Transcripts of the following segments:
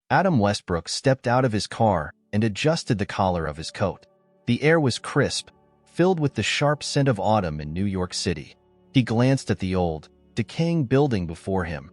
Adam Westbrook stepped out of his car and adjusted the collar of his coat. The air was crisp, filled with the sharp scent of autumn in New York City. He glanced at the old, decaying building before him,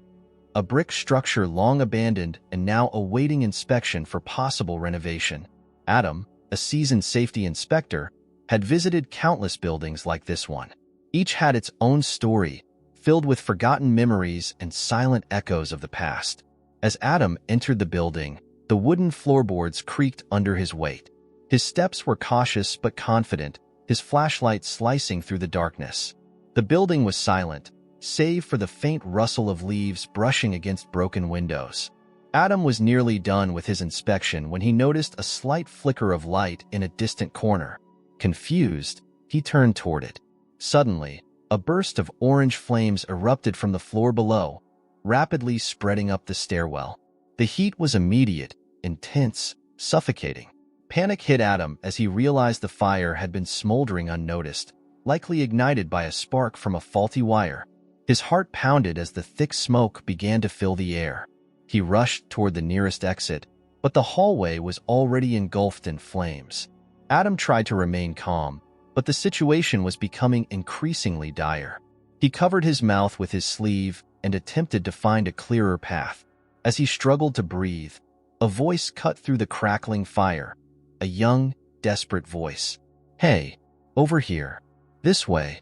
a brick structure long abandoned and now awaiting inspection for possible renovation. Adam, a seasoned safety inspector, had visited countless buildings like this one. Each had its own story, filled with forgotten memories and silent echoes of the past. As Adam entered the building, the wooden floorboards creaked under his weight. His steps were cautious but confident, his flashlight slicing through the darkness. The building was silent, save for the faint rustle of leaves brushing against broken windows. Adam was nearly done with his inspection when he noticed a slight flicker of light in a distant corner. Confused, he turned toward it. Suddenly, a burst of orange flames erupted from the floor below, rapidly spreading up the stairwell. The heat was immediate, intense, suffocating. Panic hit Adam as he realized the fire had been smoldering unnoticed, likely ignited by a spark from a faulty wire. His heart pounded as the thick smoke began to fill the air. He rushed toward the nearest exit, but the hallway was already engulfed in flames. Adam tried to remain calm, but the situation was becoming increasingly dire. He covered his mouth with his sleeve and attempted to find a clearer path. As he struggled to breathe, a voice cut through the crackling fire, a young, desperate voice. "Hey, over here. This way."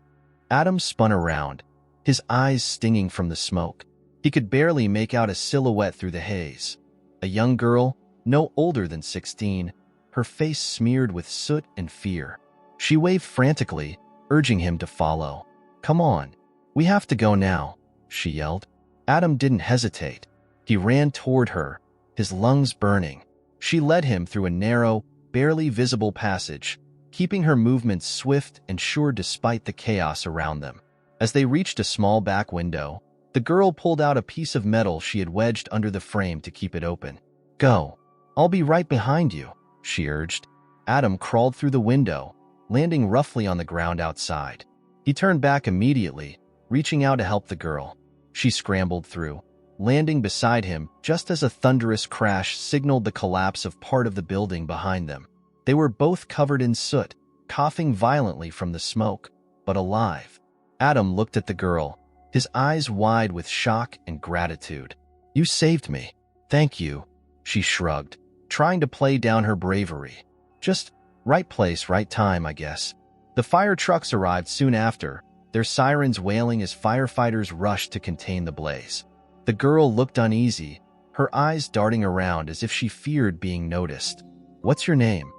Adam spun around, his eyes stinging from the smoke. He could barely make out a silhouette through the haze. A young girl, no older than 16, her face smeared with soot and fear. She waved frantically, urging him to follow. "Come on, we have to go now," she yelled. Adam didn't hesitate. He ran toward her, his lungs burning. She led him through a narrow, barely visible passage, keeping her movements swift and sure despite the chaos around them. As they reached a small back window, the girl pulled out a piece of metal she had wedged under the frame to keep it open. "Go. I'll be right behind you," she urged. Adam crawled through the window, landing roughly on the ground outside. He turned back immediately, reaching out to help the girl. She scrambled through, landing beside him just as a thunderous crash signaled the collapse of part of the building behind them. They were both covered in soot, coughing violently from the smoke, but alive. Adam looked at the girl, his eyes wide with shock and gratitude. "You saved me. Thank you," she shrugged, trying to play down her bravery. "Just right place, right time, I guess." The fire trucks arrived soon after, their sirens wailing as firefighters rushed to contain the blaze. The girl looked uneasy, her eyes darting around as if she feared being noticed. "What's your name?"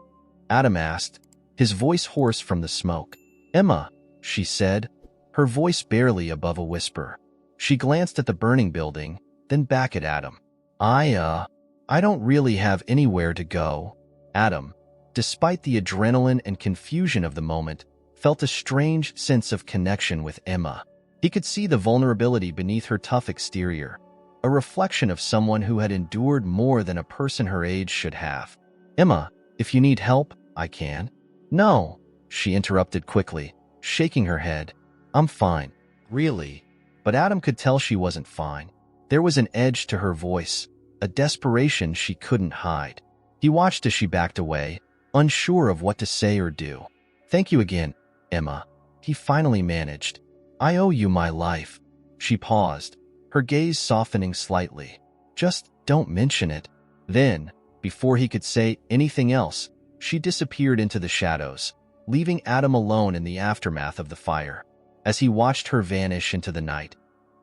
Adam asked, his voice hoarse from the smoke. "Emma," she said, her voice barely above a whisper. She glanced at the burning building, then back at Adam. I don't really have anywhere to go." Adam, despite the adrenaline and confusion of the moment, felt a strange sense of connection with Emma. He could see the vulnerability beneath her tough exterior, a reflection of someone who had endured more than a person her age should have. "Emma, if you need help, I can." "No," she interrupted quickly, shaking her head. "I'm fine." "Really?" But Adam could tell she wasn't fine. There was an edge to her voice, a desperation she couldn't hide. He watched as she backed away, unsure of what to say or do. "Thank you again, Emma," he finally managed. "I owe you my life." She paused, her gaze softening slightly. "Just don't mention it." Then, before he could say anything else, she disappeared into the shadows, leaving Adam alone in the aftermath of the fire. As he watched her vanish into the night,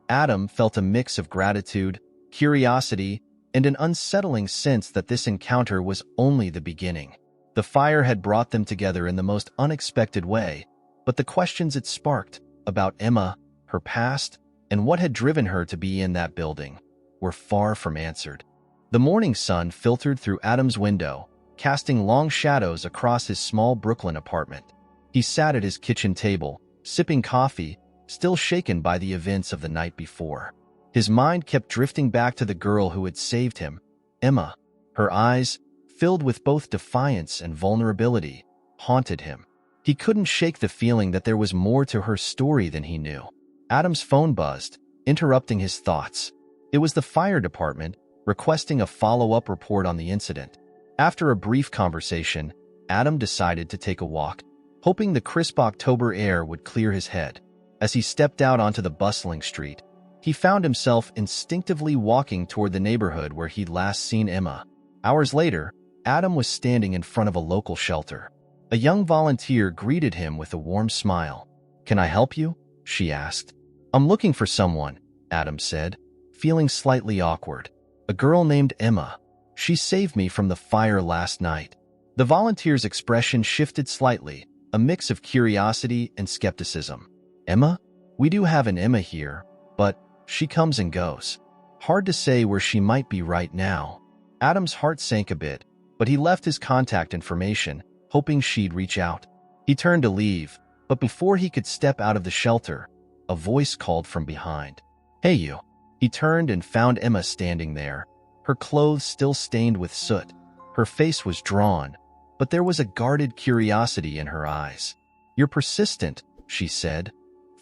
Adam felt a mix of gratitude, curiosity, and an unsettling sense that this encounter was only the beginning. The fire had brought them together in the most unexpected way, but the questions it sparked about Emma, her past, and what had driven her to be in that building were far from answered. The morning sun filtered through Adam's window, casting long shadows across his small Brooklyn apartment. He sat at his kitchen table, sipping coffee, still shaken by the events of the night before. His mind kept drifting back to the girl who had saved him, Emma. Her eyes, filled with both defiance and vulnerability, haunted him. He couldn't shake the feeling that there was more to her story than he knew. Adam's phone buzzed, interrupting his thoughts. It was the fire department, requesting a follow-up report on the incident. After a brief conversation, Adam decided to take a walk, hoping the crisp October air would clear his head. As he stepped out onto the bustling street, he found himself instinctively walking toward the neighborhood where he'd last seen Emma. Hours later, Adam was standing in front of a local shelter. A young volunteer greeted him with a warm smile. "Can I help you?" she asked. "I'm looking for someone," Adam said, feeling slightly awkward. "A girl named Emma. She saved me from the fire last night." The volunteer's expression shifted slightly, a mix of curiosity and skepticism. "Emma? We do have an Emma here, but she comes and goes. Hard to say where she might be right now." Adam's heart sank a bit, but he left his contact information, hoping she'd reach out. He turned to leave, but before he could step out of the shelter, a voice called from behind. "Hey, you." He turned and found Emma standing there, her clothes still stained with soot. Her face was drawn, but there was a guarded curiosity in her eyes. "You're persistent," she said,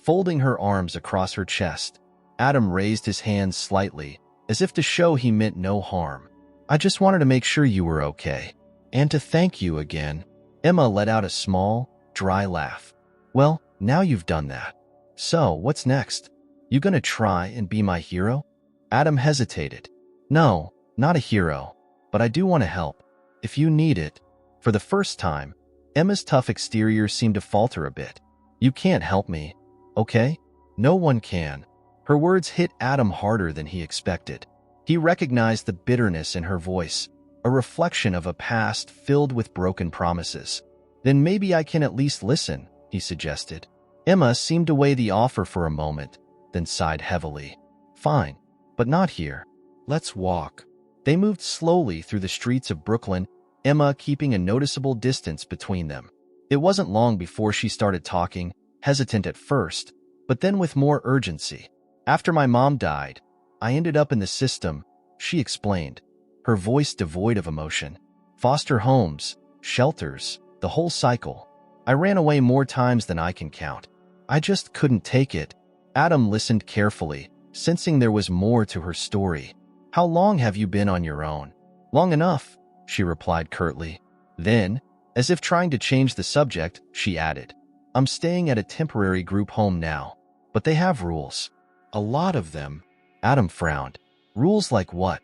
folding her arms across her chest. Adam raised his hands slightly, as if to show he meant no harm. "I just wanted to make sure you were okay. And to thank you again." Emma let out a small, dry laugh. "Well, now you've done that. So, what's next? You gonna try and be my hero?" Adam hesitated. "No, not a hero, but I do want to help. If you need it." For the first time, Emma's tough exterior seemed to falter a bit. "You can't help me, okay? No one can." Her words hit Adam harder than he expected. He recognized the bitterness in her voice, a reflection of a past filled with broken promises. "Then maybe I can at least listen," he suggested. Emma seemed to weigh the offer for a moment, then sighed heavily. "Fine, but not here. Let's walk." They moved slowly through the streets of Brooklyn, Emma keeping a noticeable distance between them. It wasn't long before she started talking, hesitant at first, but then with more urgency. "After my mom died, I ended up in the system," she explained, her voice devoid of emotion. "Foster homes, shelters, the whole cycle. I ran away more times than I can count. I just couldn't take it." Adam listened carefully, sensing there was more to her story. "How long have you been on your own?" "Long enough," she replied curtly. Then, as if trying to change the subject, she added, "I'm staying at a temporary group home now, but they have rules. A lot of them." Adam frowned. "Rules like what?"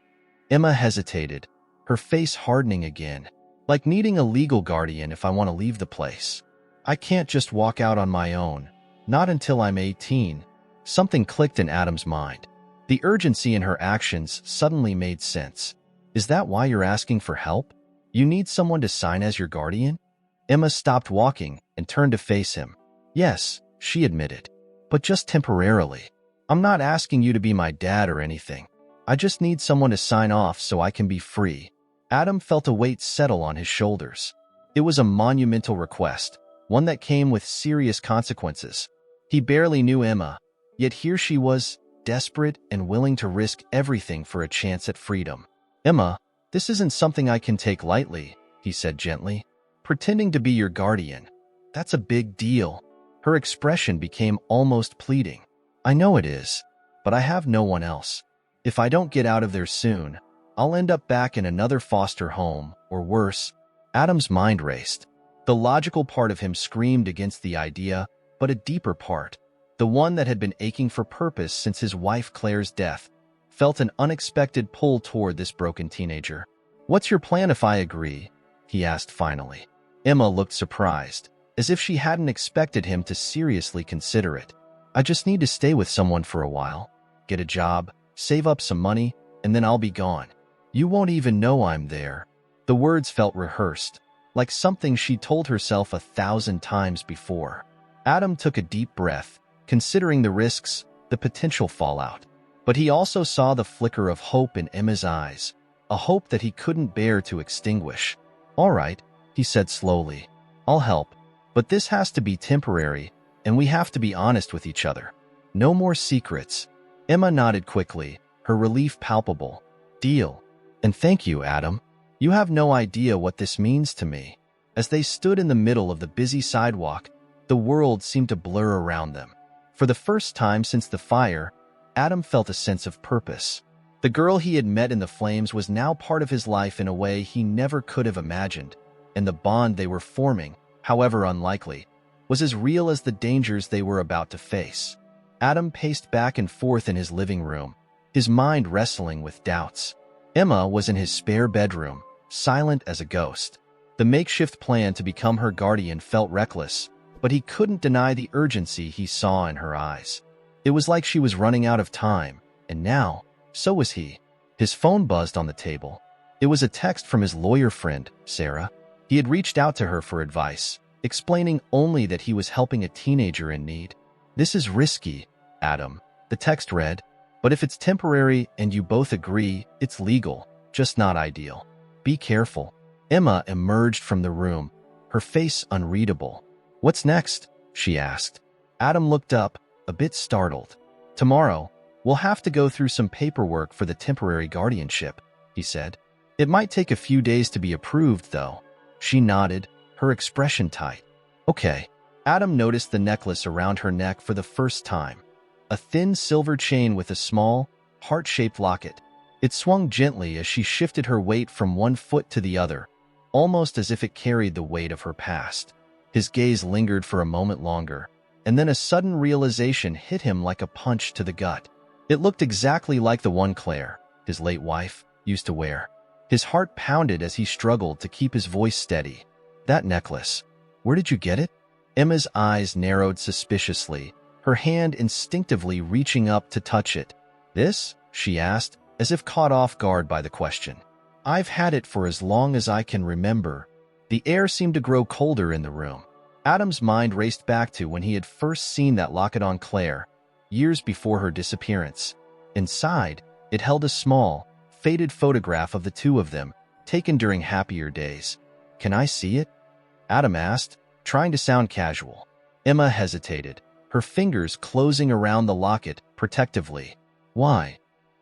Emma hesitated, her face hardening again. "Like needing a legal guardian if I want to leave the place. I can't just walk out on my own, not until I'm 18. Something clicked in Adam's mind. The urgency in her actions suddenly made sense. "Is that why you're asking for help? You need someone to sign as your guardian?" Emma stopped walking and turned to face him. "Yes," she admitted, "but just temporarily. I'm not asking you to be my dad or anything. I just need someone to sign off so I can be free." Adam felt a weight settle on his shoulders. It was a monumental request, one that came with serious consequences. He barely knew Emma, yet here she was, desperate and willing to risk everything for a chance at freedom. "Emma, this isn't something I can take lightly," he said gently. "Pretending to be your guardian, that's a big deal." Her expression became almost pleading. "I know it is, but I have no one else. If I don't get out of there soon, I'll end up back in another foster home, or worse." Adam's mind raced. The logical part of him screamed against the idea, but a deeper part, the one that had been aching for purpose since his wife Claire's death, felt an unexpected pull toward this broken teenager. "What's your plan if I agree?" he asked finally. Emma looked surprised, as if she hadn't expected him to seriously consider it. "I just need to stay with someone for a while, get a job, save up some money, and then I'll be gone. You won't even know I'm there." The words felt rehearsed, like something she told herself 1,000 times before. Adam took a deep breath, considering the risks, the potential fallout. But he also saw the flicker of hope in Emma's eyes, a hope that he couldn't bear to extinguish. "All right," he said slowly. "I'll help, but this has to be temporary, and we have to be honest with each other. No more secrets." Emma nodded quickly, her relief palpable. "Deal. And thank you, Adam. You have no idea what this means to me." As they stood in the middle of the busy sidewalk, the world seemed to blur around them. For the first time since the fire, Adam felt a sense of purpose. The girl he had met in the flames was now part of his life in a way he never could have imagined, and the bond they were forming, however unlikely, was as real as the dangers they were about to face. Adam paced back and forth in his living room, his mind wrestling with doubts. Emma was in his spare bedroom, silent as a ghost. The makeshift plan to become her guardian felt reckless, but he couldn't deny the urgency he saw in her eyes. It was like she was running out of time, and now, so was he. His phone buzzed on the table. It was a text from his lawyer friend, Sarah. He had reached out to her for advice, explaining only that he was helping a teenager in need. "This is risky, Adam," the text read, "but if it's temporary and you both agree, it's legal, just not ideal. Be careful." Emma emerged from the room, her face unreadable. "What's next?" she asked. Adam looked up, a bit startled. "Tomorrow, we'll have to go through some paperwork for the temporary guardianship," he said. "It might take a few days to be approved, though." She nodded, her expression tight. "Okay." Adam noticed the necklace around her neck for the first time. A thin silver chain with a small, heart-shaped locket. It swung gently as she shifted her weight from one foot to the other, almost as if it carried the weight of her past. His gaze lingered for a moment longer, and then a sudden realization hit him like a punch to the gut. It looked exactly like the one Claire, his late wife, used to wear. His heart pounded as he struggled to keep his voice steady. "That necklace, where did you get it?" Emma's eyes narrowed suspiciously, her hand instinctively reaching up to touch it. "This?" she asked, as if caught off guard by the question. "I've had it for as long as I can remember." The air seemed to grow colder in the room. Adam's mind raced back to when he had first seen that locket on Claire, years before her disappearance. Inside, it held a small, faded photograph of the two of them, taken during happier days. "Can I see it?" Adam asked, trying to sound casual. Emma hesitated, her fingers closing around the locket protectively. "Why?"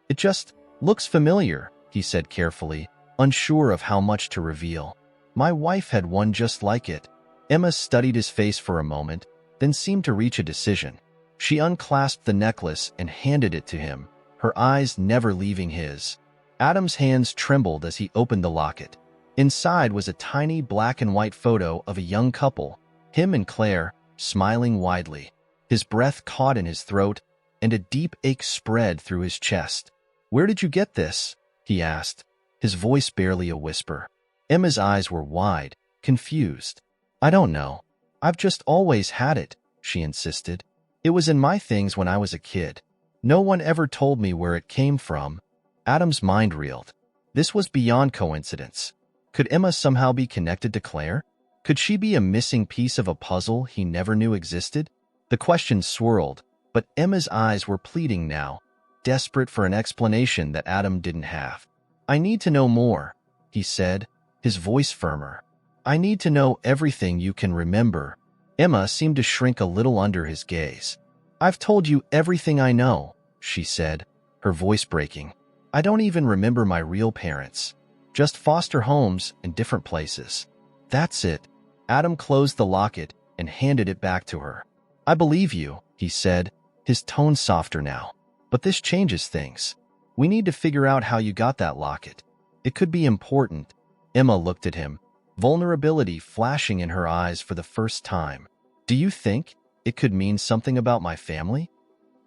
"It just looks familiar," he said carefully, unsure of how much to reveal. "My wife had one just like it." Emma studied his face for a moment, then seemed to reach a decision. She unclasped the necklace and handed it to him, her eyes never leaving his. Adam's hands trembled as he opened the locket. Inside was a tiny black and white photo of a young couple, him and Claire, smiling widely. His breath caught in his throat, and a deep ache spread through his chest. "Where did you get this?" he asked, his voice barely a whisper. Emma's eyes were wide, confused. "I don't know. I've just always had it," she insisted. "It was in my things when I was a kid. No one ever told me where it came from." Adam's mind reeled. This was beyond coincidence. Could Emma somehow be connected to Claire? Could she be a missing piece of a puzzle he never knew existed? The question swirled, but Emma's eyes were pleading now, desperate for an explanation that Adam didn't have. "I need to know more," he said, his voice firmer. "I need to know everything you can remember." Emma seemed to shrink a little under his gaze. "I've told you everything I know," she said, her voice breaking. "I don't even remember my real parents. Just foster homes in different places." "That's it." Adam closed the locket and handed it back to her. "I believe you," he said, his tone softer now. "But this changes things. We need to figure out how you got that locket. It could be important." Emma looked at him, vulnerability flashing in her eyes for the first time. "Do you think it could mean something about my family?"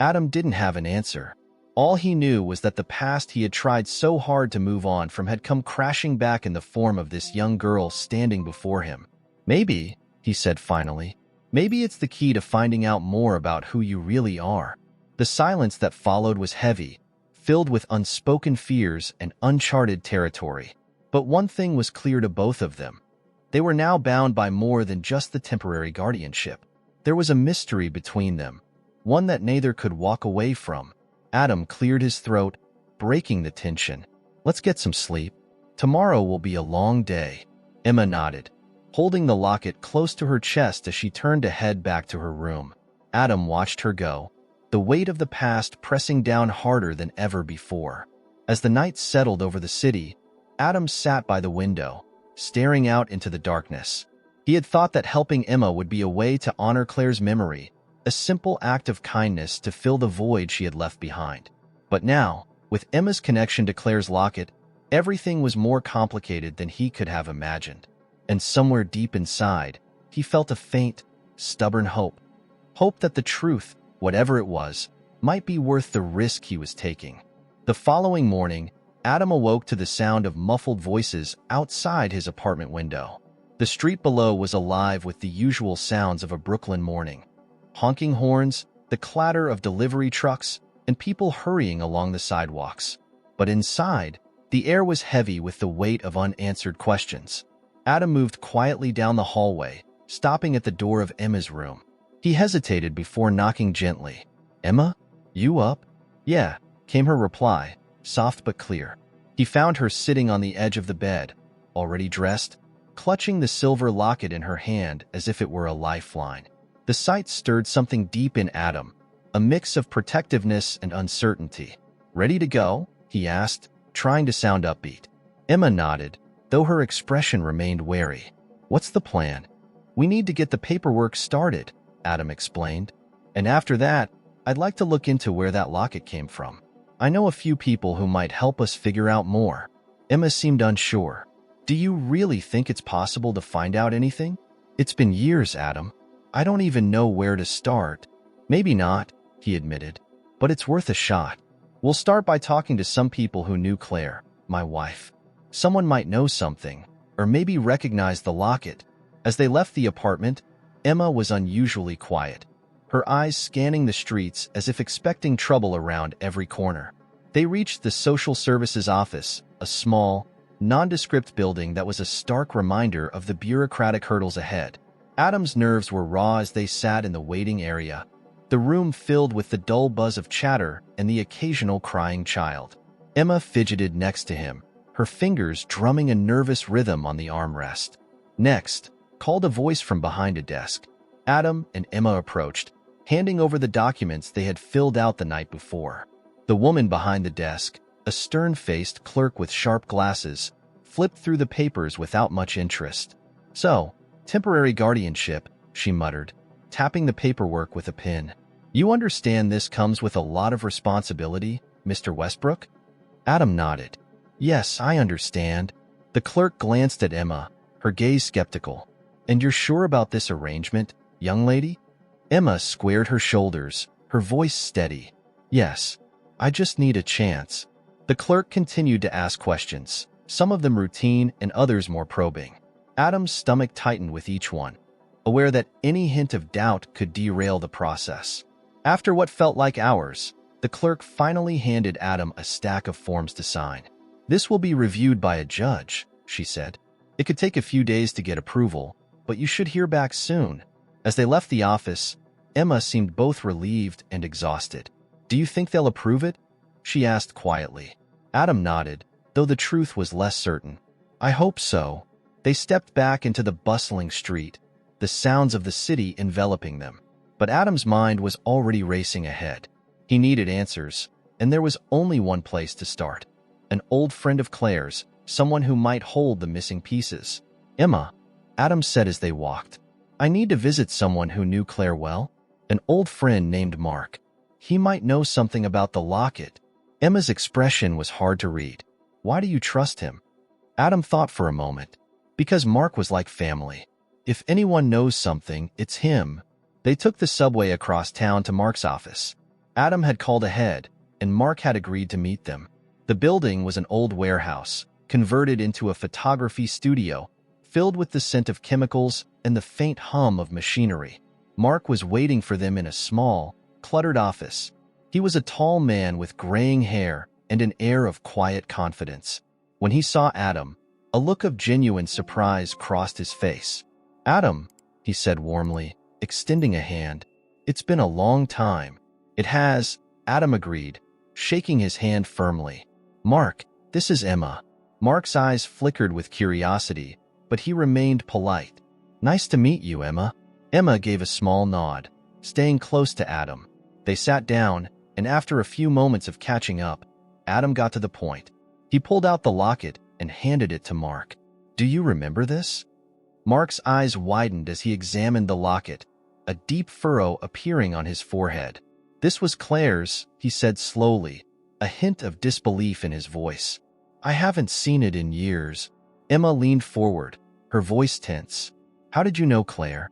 Adam didn't have an answer. All he knew was that the past he had tried so hard to move on from had come crashing back in the form of this young girl standing before him. "Maybe," he said finally, "maybe it's the key to finding out more about who you really are." The silence that followed was heavy, filled with unspoken fears and uncharted territory. But one thing was clear to both of them. They were now bound by more than just the temporary guardianship. There was a mystery between them, one that neither could walk away from. Adam cleared his throat, breaking the tension. "Let's get some sleep. Tomorrow will be a long day." Emma nodded, holding the locket close to her chest as she turned to head back to her room. Adam watched her go, the weight of the past pressing down harder than ever before. As the night settled over the city, Adam sat by the window, staring out into the darkness. He had thought that helping Emma would be a way to honor Claire's memory, a simple act of kindness to fill the void she had left behind. But now, With Emma's connection to Claire's locket, everything was more complicated than he could have imagined. And somewhere deep inside, he felt a faint, stubborn hope. Hope that the truth, whatever it was, might be worth the risk he was taking. The following morning, Adam awoke to the sound of muffled voices outside his apartment window. The street below was alive with the usual sounds of a Brooklyn morning. Honking horns, the clatter of delivery trucks, and people hurrying along the sidewalks. But inside, the air was heavy with the weight of unanswered questions. Adam moved quietly down the hallway, stopping at the door of Emma's room. He hesitated before knocking gently. "Emma? You up?" "Yeah," came her reply, soft but clear. He found her sitting on the edge of the bed, already dressed, clutching the silver locket in her hand as if it were a lifeline. The sight stirred something deep in Adam, a mix of protectiveness and uncertainty. "Ready to go?" he asked, trying to sound upbeat. Emma nodded, though her expression remained wary. "What's the plan?" "We need to get the paperwork started," Adam explained. "And after that, I'd like to look into where that locket came from. I know a few people who might help us figure out more." Emma seemed unsure. "Do you really think it's possible to find out anything?" "It's been years, Adam. I don't even know where to start." "Maybe not," he admitted, "but it's worth a shot. We'll start by talking to some people who knew Claire, my wife. Someone might know something, or maybe recognize the locket." As they left the apartment, Emma was unusually quiet, her eyes scanning the streets as if expecting trouble around every corner. They reached the social services office, a small, nondescript building that was a stark reminder of the bureaucratic hurdles ahead. Adam's nerves were raw as they sat in the waiting area, the room filled with the dull buzz of chatter and the occasional crying child. Emma fidgeted next to him, her fingers drumming a nervous rhythm on the armrest. "Next," called a voice from behind a desk. Adam and Emma approached, handing over the documents they had filled out the night before. The woman behind the desk, a stern-faced clerk with sharp glasses, flipped through the papers without much interest. "So, temporary guardianship," she muttered, tapping the paperwork with a pen. "You understand this comes with a lot of responsibility, Mr. Westbrook?" Adam nodded. "Yes, I understand." The clerk glanced at Emma, her gaze skeptical. "And you're sure about this arrangement, young lady?" Emma squared her shoulders, her voice steady. "Yes, I just need a chance." The clerk continued to ask questions, some of them routine and others more probing. Adam's stomach tightened with each one, aware that any hint of doubt could derail the process. After what felt like hours, the clerk finally handed Adam a stack of forms to sign. "This will be reviewed by a judge," she said. "It could take a few days to get approval, but you should hear back soon." As they left the office, Emma seemed both relieved and exhausted. "Do you think they'll approve it?" she asked quietly. Adam nodded, though the truth was less certain. "I hope so." They stepped back into the bustling street, the sounds of the city enveloping them. But Adam's mind was already racing ahead. He needed answers, and there was only one place to start. An old friend of Claire's, someone who might hold the missing pieces. "Emma," Adam said as they walked, "I need to visit someone who knew Claire well. An old friend named Mark. He might know something about the locket." Emma's expression was hard to read. "Why do you trust him?" Adam thought for a moment. "Because Mark was like family. If anyone knows something, it's him." They took the subway across town to Mark's office. Adam had called ahead, and Mark had agreed to meet them. The building was an old warehouse, converted into a photography studio, filled with the scent of chemicals and the faint hum of machinery. Mark was waiting for them in a small, cluttered office. He was a tall man with graying hair and an air of quiet confidence. When he saw Adam, a look of genuine surprise crossed his face. "Adam," he said warmly, extending a hand. "It's been a long time." "It has," Adam agreed, shaking his hand firmly. "Mark, this is Emma." Mark's eyes flickered with curiosity, but he remained polite. "Nice to meet you, Emma." Emma gave a small nod, staying close to Adam. They sat down, and after a few moments of catching up, Adam got to the point. He pulled out the locket and handed it to Mark. "Do you remember this?" Mark's eyes widened as he examined the locket, a deep furrow appearing on his forehead. "This was Claire's," he said slowly, a hint of disbelief in his voice. I haven't seen it in years. Emma leaned forward, her voice tense. How did you know Claire?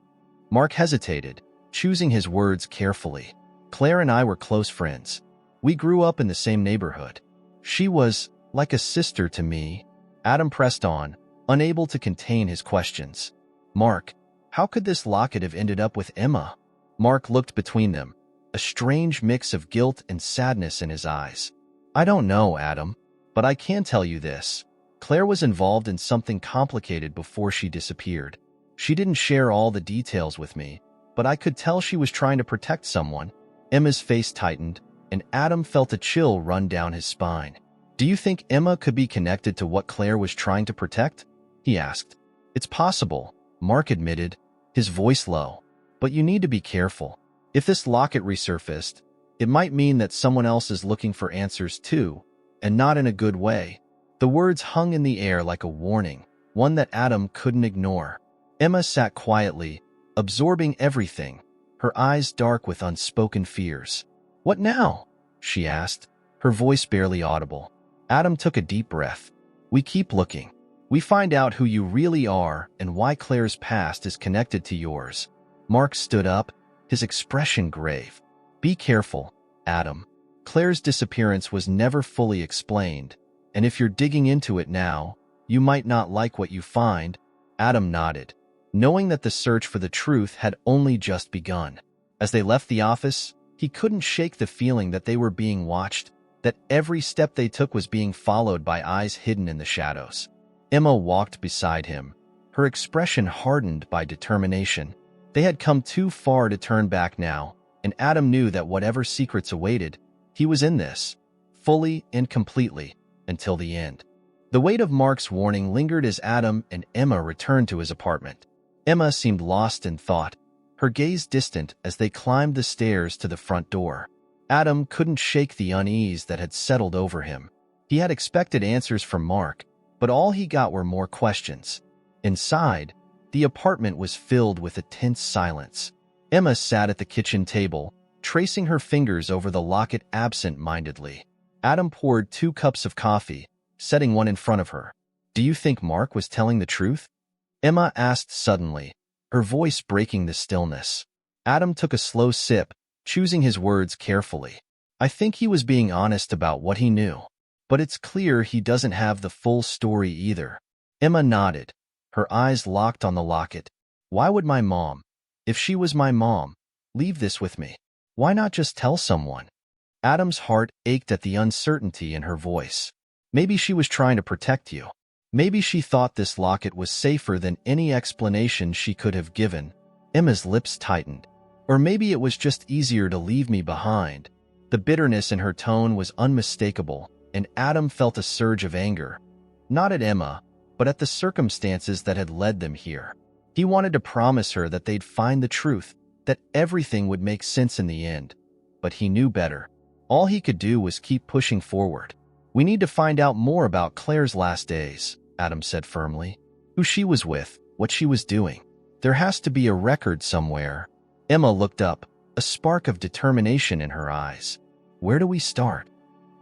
Mark hesitated, choosing his words carefully. Claire and I were close friends. We grew up in the same neighborhood. She was like a sister to me. Adam pressed on, unable to contain his questions. Mark, how could this locket have ended up with Emma? Mark looked between them, a strange mix of guilt and sadness in his eyes. I don't know, Adam, but I can tell you this. Claire was involved in something complicated before she disappeared. She didn't share all the details with me, but I could tell she was trying to protect someone. Emma's face tightened, and Adam felt a chill run down his spine. Do you think Emma could be connected to what Claire was trying to protect? He asked. It's possible, Mark admitted, his voice low. But you need to be careful. If this locket resurfaced, it might mean that someone else is looking for answers too, and not in a good way. The words hung in the air like a warning, one that Adam couldn't ignore. Emma sat quietly, absorbing everything, her eyes dark with unspoken fears. What now? She asked, her voice barely audible. Adam took a deep breath. We keep looking. We find out who you really are and why Claire's past is connected to yours. Mark stood up, his expression grave. Be careful, Adam. Claire's disappearance was never fully explained, and if you're digging into it now, you might not like what you find. Adam nodded, knowing that the search for the truth had only just begun. As they left the office, he couldn't shake the feeling that they were being watched, that every step they took was being followed by eyes hidden in the shadows. Emma walked beside him, her expression hardened by determination. They had come too far to turn back now, and Adam knew that whatever secrets awaited, he was in this, fully and completely, until the end. The weight of Mark's warning lingered as Adam and Emma returned to his apartment. Emma seemed lost in thought, her gaze distant as they climbed the stairs to the front door. Adam couldn't shake the unease that had settled over him. He had expected answers from Mark, but all he got were more questions. Inside, the apartment was filled with a tense silence. Emma sat at the kitchen table, tracing her fingers over the locket absent-mindedly. Adam poured 2 cups of coffee, setting one in front of her. Do you think Mark was telling the truth? Emma asked suddenly, her voice breaking the stillness. Adam took a slow sip, choosing his words carefully. I think he was being honest about what he knew, but it's clear he doesn't have the full story either. Emma nodded, her eyes locked on the locket. Why would my mom, if she was my mom, leave this with me? Why not just tell someone? Adam's heart ached at the uncertainty in her voice. Maybe she was trying to protect you. Maybe she thought this locket was safer than any explanation she could have given. Emma's lips tightened. Or maybe it was just easier to leave me behind. The bitterness in her tone was unmistakable, and Adam felt a surge of anger. Not at Emma, but at the circumstances that had led them here. He wanted to promise her that they'd find the truth, that everything would make sense in the end. But he knew better. All he could do was keep pushing forward. We need to find out more about Claire's last days, Adam said firmly. Who she was with, what she was doing. There has to be a record somewhere. Emma looked up, a spark of determination in her eyes. Where do we start?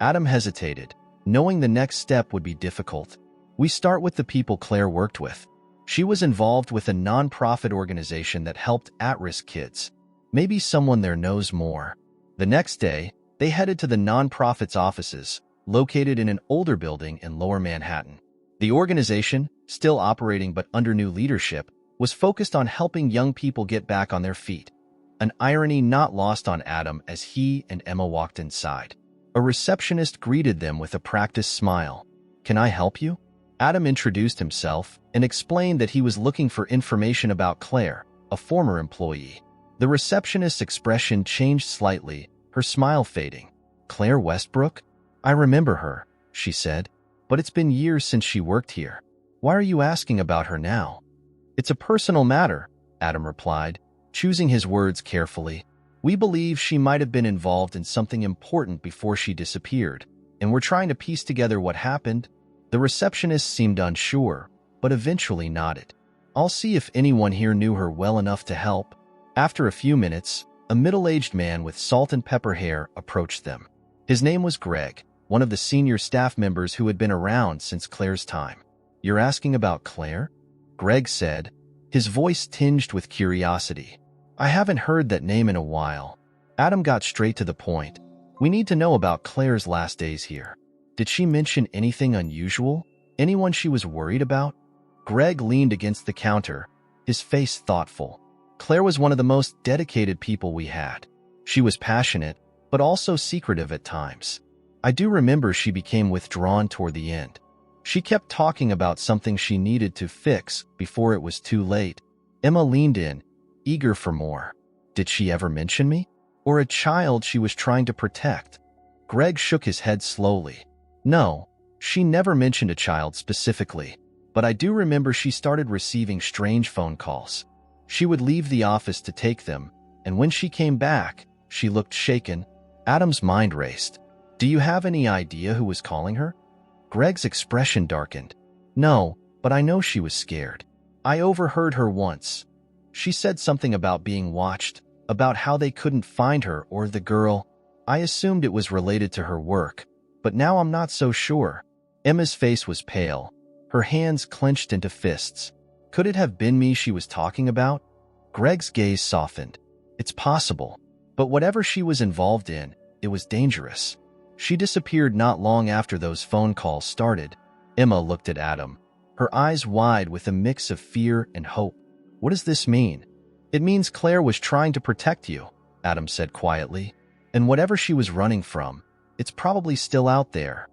Adam hesitated, knowing the next step would be difficult. We start with the people Claire worked with. She was involved with a non-profit organization that helped at-risk kids. Maybe someone there knows more. The next day, they headed to the non-profit's offices, located in an older building in Lower Manhattan. The organization, still operating but under new leadership, was focused on helping young people get back on their feet. An irony not lost on Adam as he and Emma walked inside. A receptionist greeted them with a practiced smile. Can I help you? Adam introduced himself and explained that he was looking for information about Claire, a former employee. The receptionist's expression changed slightly, her smile fading. Claire Westbrook? I remember her, she said, but it's been years since she worked here. Why are you asking about her now? It's a personal matter, Adam replied, choosing his words carefully. We believe she might have been involved in something important before she disappeared, and we're trying to piece together what happened. The receptionist seemed unsure, but eventually nodded. I'll see if anyone here knew her well enough to help. After a few minutes, a middle-aged man with salt and pepper hair approached them. His name was Greg, one of the senior staff members who had been around since Claire's time. "You're asking about Claire?" Greg said, his voice tinged with curiosity. "I haven't heard that name in a while." Adam got straight to the point. "We need to know about Claire's last days here. Did she mention anything unusual? Anyone she was worried about?" Greg leaned against the counter, his face thoughtful. "Claire was one of the most dedicated people we had. She was passionate, but also secretive at times. I do remember she became withdrawn toward the end. She kept talking about something she needed to fix before it was too late." Emma leaned in, eager for more. "Did she ever mention me? Or a child she was trying to protect?" Greg shook his head slowly. "No, she never mentioned a child specifically, but I do remember she started receiving strange phone calls. She would leave the office to take them, and when she came back, she looked shaken." Adam's mind raced. "Do you have any idea who was calling her?" Greg's expression darkened. "No, but I know she was scared. I overheard her once. She said something about being watched, about how they couldn't find her or the girl. I assumed it was related to her work, but now I'm not so sure." Emma's face was pale, her hands clenched into fists. "Could it have been me she was talking about?" Greg's gaze softened. "It's possible, but whatever she was involved in, it was dangerous. She disappeared not long after those phone calls started." Emma looked at Adam, her eyes wide with a mix of fear and hope. "What does this mean?" "It means Claire was trying to protect you," Adam said quietly. "And whatever she was running from, it's probably still out there."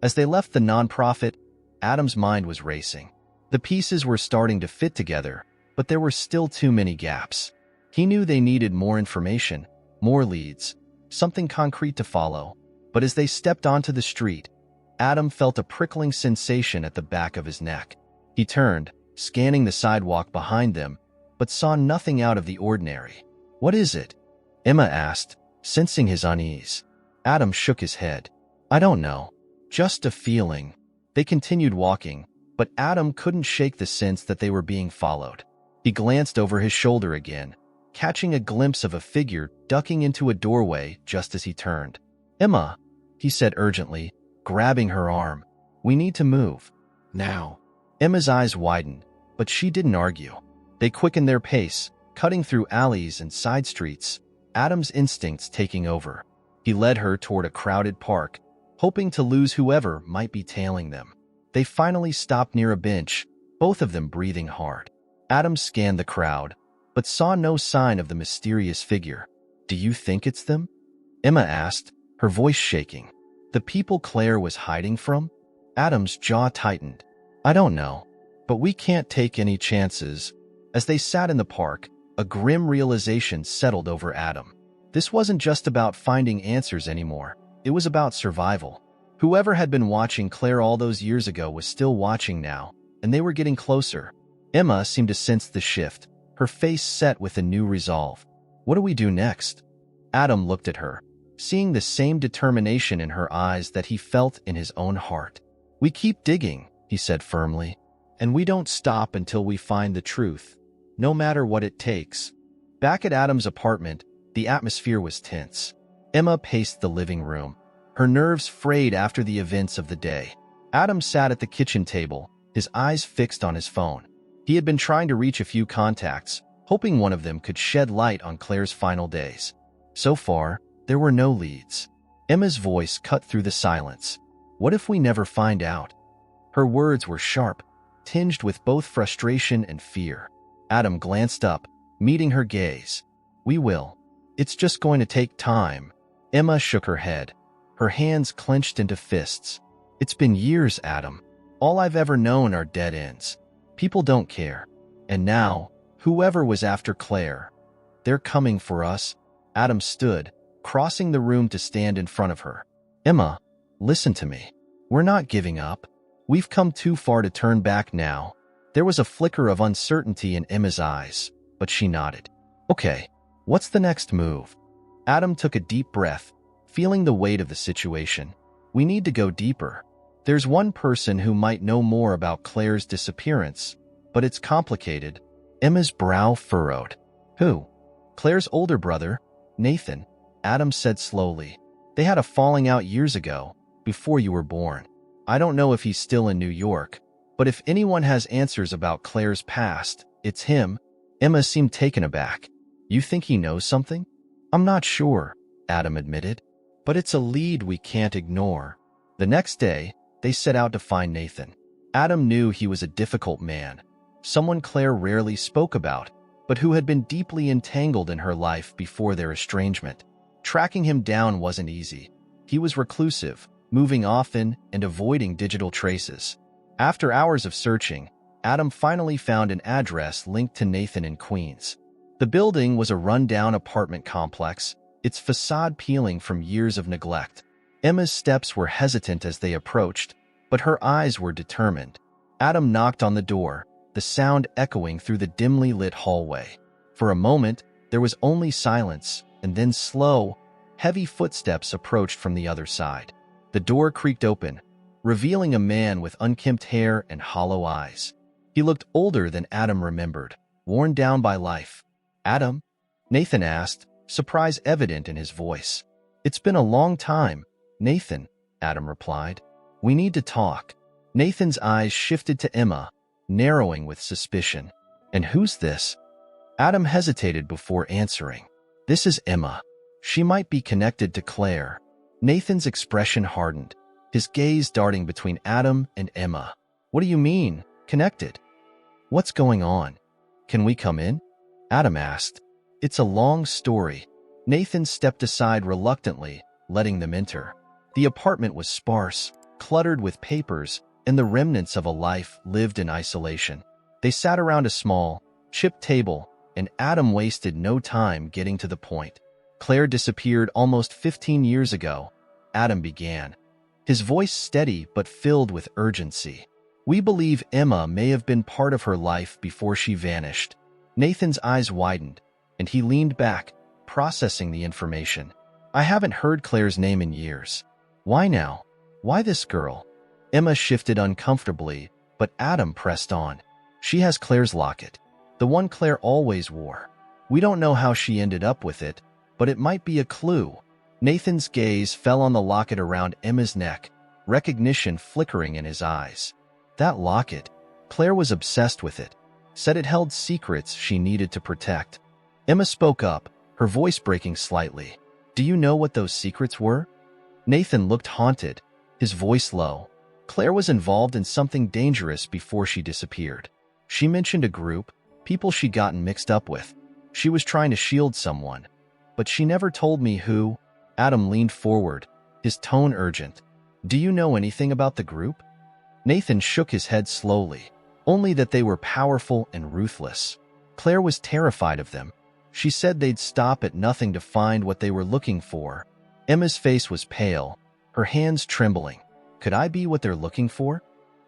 As they left the nonprofit, Adam's mind was racing. The pieces were starting to fit together, but there were still too many gaps. He knew they needed more information, more leads, something concrete to follow. But as they stepped onto the street, Adam felt a prickling sensation at the back of his neck. He turned, scanning the sidewalk behind them, but saw nothing out of the ordinary. "What is it?" Emma asked, sensing his unease. Adam shook his head. "I don't know. Just a feeling." They continued walking, but Adam couldn't shake the sense that they were being followed. He glanced over his shoulder again, catching a glimpse of a figure ducking into a doorway just as he turned. "Emma," he said urgently, grabbing her arm. "We need to move. Now." Emma's eyes widened, but she didn't argue. They quickened their pace, cutting through alleys and side streets, Adam's instincts taking over. He led her toward a crowded park, hoping to lose whoever might be tailing them. They finally stopped near a bench, both of them breathing hard. Adam scanned the crowd, but saw no sign of the mysterious figure. "Do you think it's them?" Emma asked, her voice shaking. "The people Claire was hiding from?" Adam's jaw tightened. "I don't know, but we can't take any chances." As they sat in the park, a grim realization settled over Adam. This wasn't just about finding answers anymore. It was about survival. Whoever had been watching Claire all those years ago was still watching now, and they were getting closer. Emma seemed to sense the shift, her face set with a new resolve. "What do we do next?" Adam looked at her, seeing the same determination in her eyes that he felt in his own heart. "We keep digging," he said firmly, "and we don't stop until we find the truth, no matter what it takes." Back at Adam's apartment, the atmosphere was tense. Emma paced the living room, her nerves frayed after the events of the day. Adam sat at the kitchen table, his eyes fixed on his phone. He had been trying to reach a few contacts, hoping one of them could shed light on Claire's final days. So far, there were no leads. Emma's voice cut through the silence. "What if we never find out?" Her words were sharp, tinged with both frustration and fear. Adam glanced up, meeting her gaze. "We will. It's just going to take time." Emma shook her head, her hands clenched into fists. "It's been years, Adam. All I've ever known are dead ends. People don't care. And now, whoever was after Claire, they're coming for us." Adam stood, crossing the room to stand in front of her. "Emma, listen to me. We're not giving up. We've come too far to turn back now." There was a flicker of uncertainty in Emma's eyes, but she nodded. "Okay, what's the next move?" Adam took a deep breath, feeling the weight of the situation. "We need to go deeper. There's one person who might know more about Claire's disappearance, but it's complicated." Emma's brow furrowed. "Who?" "Claire's older brother, Nathan," Adam said slowly. "They had a falling out years ago, before you were born. I don't know if he's still in New York, but if anyone has answers about Claire's past, it's him." Emma seemed taken aback. "You think he knows something?" "I'm not sure," Adam admitted, "but it's a lead we can't ignore." The next day, they set out to find Nathan. Adam knew he was a difficult man, someone Claire rarely spoke about, but who had been deeply entangled in her life before their estrangement. Tracking him down wasn't easy. He was reclusive, moving often and avoiding digital traces. After hours of searching, Adam finally found an address linked to Nathan in Queens. The building was a run-down apartment complex, its facade peeling from years of neglect. Emma's steps were hesitant as they approached, but her eyes were determined. Adam knocked on the door, the sound echoing through the dimly lit hallway. For a moment, there was only silence, and then slow, heavy footsteps approached from the other side. The door creaked open, revealing a man with unkempt hair and hollow eyes. He looked older than Adam remembered, worn down by life. "Adam?" Nathan asked, surprise evident in his voice. "It's been a long time, Nathan," Adam replied. "We need to talk." Nathan's eyes shifted to Emma, narrowing with suspicion. "And who's this?" Adam hesitated before answering. "This is Emma. She might be connected to Claire." Nathan's expression hardened, his gaze darting between Adam and Emma. "What do you mean, connected? What's going on? Can we come in?" Adam asked. "It's a long story." Nathan stepped aside reluctantly, letting them enter. The apartment was sparse, cluttered with papers and the remnants of a life lived in isolation. They sat around a small, chipped table, and Adam wasted no time getting to the point. "Claire disappeared almost 15 years ago," Adam began, his voice steady but filled with urgency. "We believe Emma may have been part of her life before she vanished." Nathan's eyes widened, and he leaned back, processing the information. "I haven't heard Claire's name in years. Why now? Why this girl?" Emma shifted uncomfortably, but Adam pressed on. "She has Claire's locket, the one Claire always wore. We don't know how she ended up with it, but it might be a clue." Nathan's gaze fell on the locket around Emma's neck, recognition flickering in his eyes. That locket. Claire was obsessed with it, said it held secrets she needed to protect. Emma spoke up, her voice breaking slightly. "Do you know what those secrets were?" Nathan looked haunted, his voice low. "Claire was involved in something dangerous before she disappeared. She mentioned a group, people she'd gotten mixed up with. She was trying to shield someone, but she never told me who." Adam leaned forward, his tone urgent. "Do you know anything about the group?" Nathan shook his head slowly. "Only that they were powerful and ruthless. Claire was terrified of them. She said they'd stop at nothing to find what they were looking for." Emma's face was pale, her hands trembling. "Could I be what they're looking for?"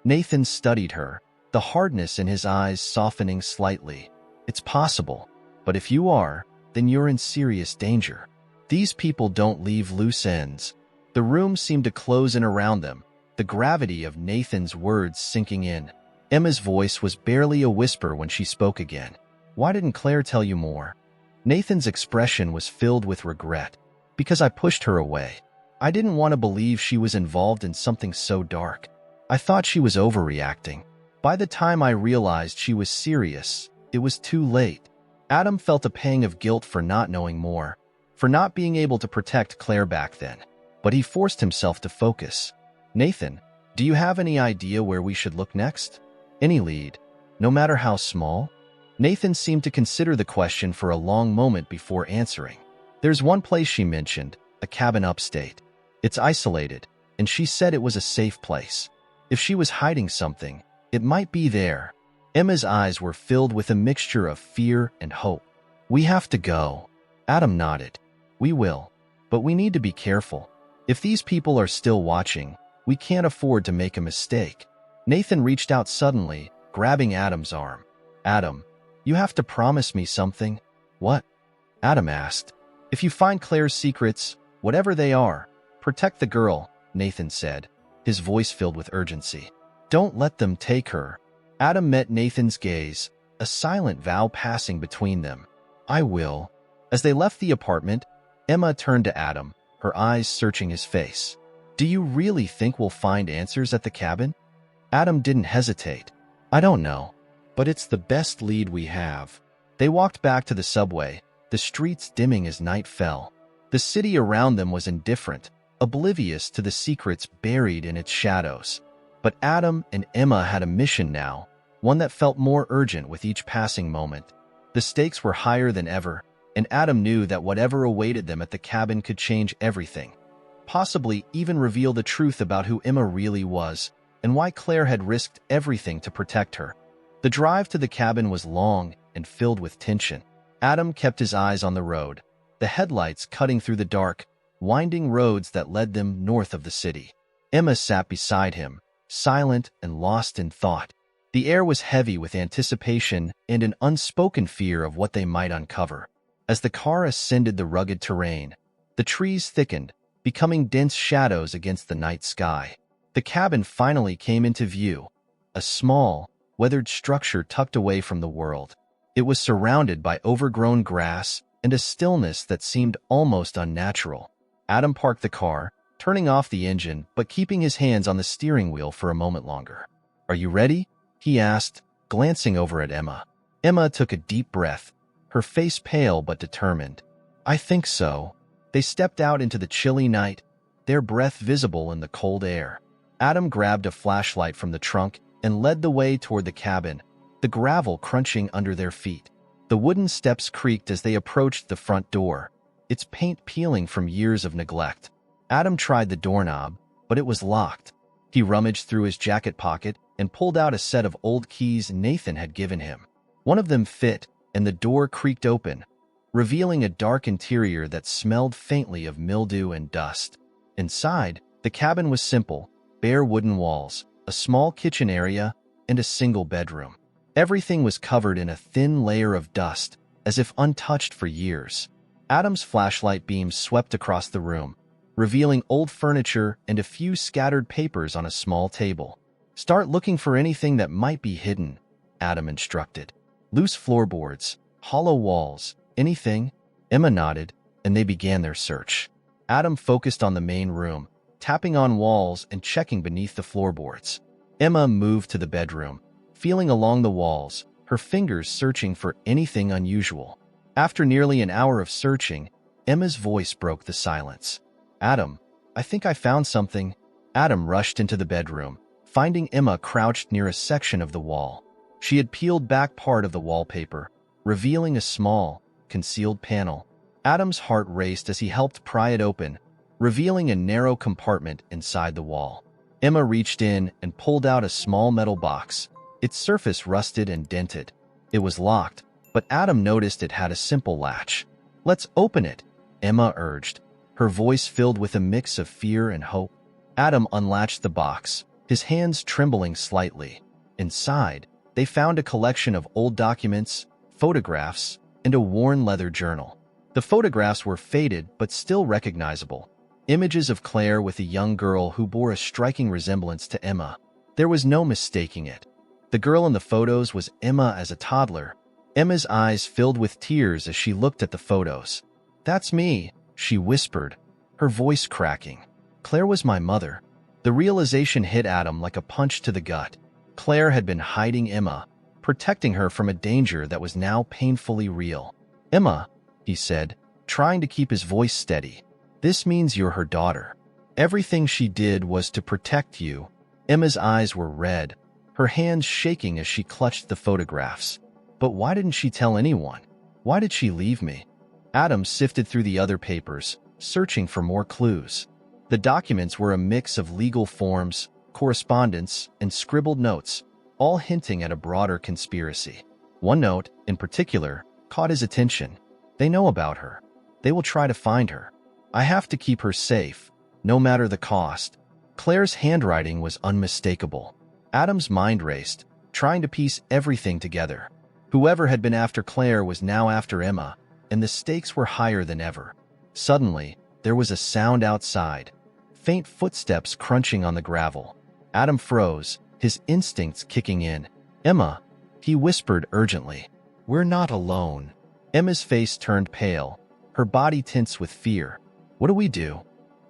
Nathan studied her, the hardness in his eyes softening slightly. "It's possible, but if you are, then you're in serious danger. These people don't leave loose ends." The room seemed to close in around them, the gravity of Nathan's words sinking in. Emma's voice was barely a whisper when she spoke again. "Why didn't Claire tell you more?" Nathan's expression was filled with regret. "Because I pushed her away. I didn't want to believe she was involved in something so dark. I thought she was overreacting. By the time I realized she was serious, it was too late." Adam felt a pang of guilt for not knowing more, for not being able to protect Claire back then. But he forced himself to focus. "Nathan, do you have any idea where we should look next? Any lead, no matter how small?" Nathan seemed to consider the question for a long moment before answering. "There's one place she mentioned, a cabin upstate. It's isolated, and she said it was a safe place. If she was hiding something, it might be there." Emma's eyes were filled with a mixture of fear and hope. "We have to go." Adam nodded. "We will, but we need to be careful. If these people are still watching, we can't afford to make a mistake." Nathan reached out suddenly, grabbing Adam's arm. "Adam, you have to promise me something." "What?" Adam asked. "If you find Claire's secrets, whatever they are, protect the girl," Nathan said, his voice filled with urgency. "Don't let them take her." Adam met Nathan's gaze, a silent vow passing between them. "I will." As they left the apartment, Emma turned to Adam, her eyes searching his face. Do you really think we'll find answers at the cabin? Adam didn't hesitate. I don't know, but it's the best lead we have. They walked back to the subway, the streets dimming as night fell. The city around them was indifferent, oblivious to the secrets buried in its shadows. But Adam and Emma had a mission now, one that felt more urgent with each passing moment. The stakes were higher than ever, and Adam knew that whatever awaited them at the cabin could change everything, possibly even reveal the truth about who Emma really was and why Claire had risked everything to protect her. The drive to the cabin was long and filled with tension. Adam kept his eyes on the road, the headlights cutting through the dark, winding roads that led them north of the city. Emma sat beside him, silent and lost in thought. The air was heavy with anticipation and an unspoken fear of what they might uncover. As the car ascended the rugged terrain, the trees thickened, becoming dense shadows against the night sky. The cabin finally came into view, a small, weathered structure tucked away from the world. It was surrounded by overgrown grass and a stillness that seemed almost unnatural. Adam parked the car, turning off the engine but keeping his hands on the steering wheel for a moment longer. "Are you ready?" he asked, glancing over at Emma. Emma took a deep breath, her face pale but determined. "I think so." They stepped out into the chilly night, their breath visible in the cold air. Adam grabbed a flashlight from the trunk and led the way toward the cabin, the gravel crunching under their feet. The wooden steps creaked as they approached the front door, its paint peeling from years of neglect. Adam tried the doorknob, but it was locked. He rummaged through his jacket pocket and pulled out a set of old keys Nathan had given him. One of them fit, and the door creaked open, revealing a dark interior that smelled faintly of mildew and dust. Inside, the cabin was simple, bare wooden walls, a small kitchen area, and a single bedroom. Everything was covered in a thin layer of dust, as if untouched for years. Adam's flashlight beams swept across the room, revealing old furniture and a few scattered papers on a small table. "Start looking for anything that might be hidden," Adam instructed. "Loose floorboards, hollow walls, anything?" Emma nodded, and they began their search. Adam focused on the main room, tapping on walls and checking beneath the floorboards. Emma moved to the bedroom, feeling along the walls, her fingers searching for anything unusual. After nearly an hour of searching, Emma's voice broke the silence. "Adam, I think I found something." Adam rushed into the bedroom, finding Emma crouched near a section of the wall. She had peeled back part of the wallpaper, revealing a small, concealed panel. Adam's heart raced as he helped pry it open, revealing a narrow compartment inside the wall. Emma reached in and pulled out a small metal box, its surface rusted and dented. It was locked, but Adam noticed it had a simple latch. "Let's open it," Emma urged, her voice filled with a mix of fear and hope. Adam unlatched the box, his hands trembling slightly. Inside, they found a collection of old documents, photographs, and a worn leather journal. The photographs were faded but still recognizable, images of Claire with a young girl who bore a striking resemblance to Emma. There was no mistaking it. The girl in the photos was Emma as a toddler. Emma's eyes filled with tears as she looked at the photos. "That's me," she whispered, her voice cracking. "Claire was my mother." The realization hit Adam like a punch to the gut. Claire had been hiding Emma, protecting her from a danger that was now painfully real. "Emma," he said, trying to keep his voice steady, "this means you're her daughter. Everything she did was to protect you." Emma's eyes were red, her hands shaking as she clutched the photographs. "But why didn't she tell anyone? Why did she leave me?" Adam sifted through the other papers, searching for more clues. The documents were a mix of legal forms, correspondence, and scribbled notes, all hinting at a broader conspiracy. One note, in particular, caught his attention. "They know about her. They will try to find her. I have to keep her safe, no matter the cost." Claire's handwriting was unmistakable. Adam's mind raced, trying to piece everything together. Whoever had been after Claire was now after Emma, and the stakes were higher than ever. Suddenly, there was a sound outside, faint footsteps crunching on the gravel. Adam froze, his instincts kicking in. "Emma," he whispered urgently. "We're not alone." Emma's face turned pale, her body tense with fear. "What do we do?"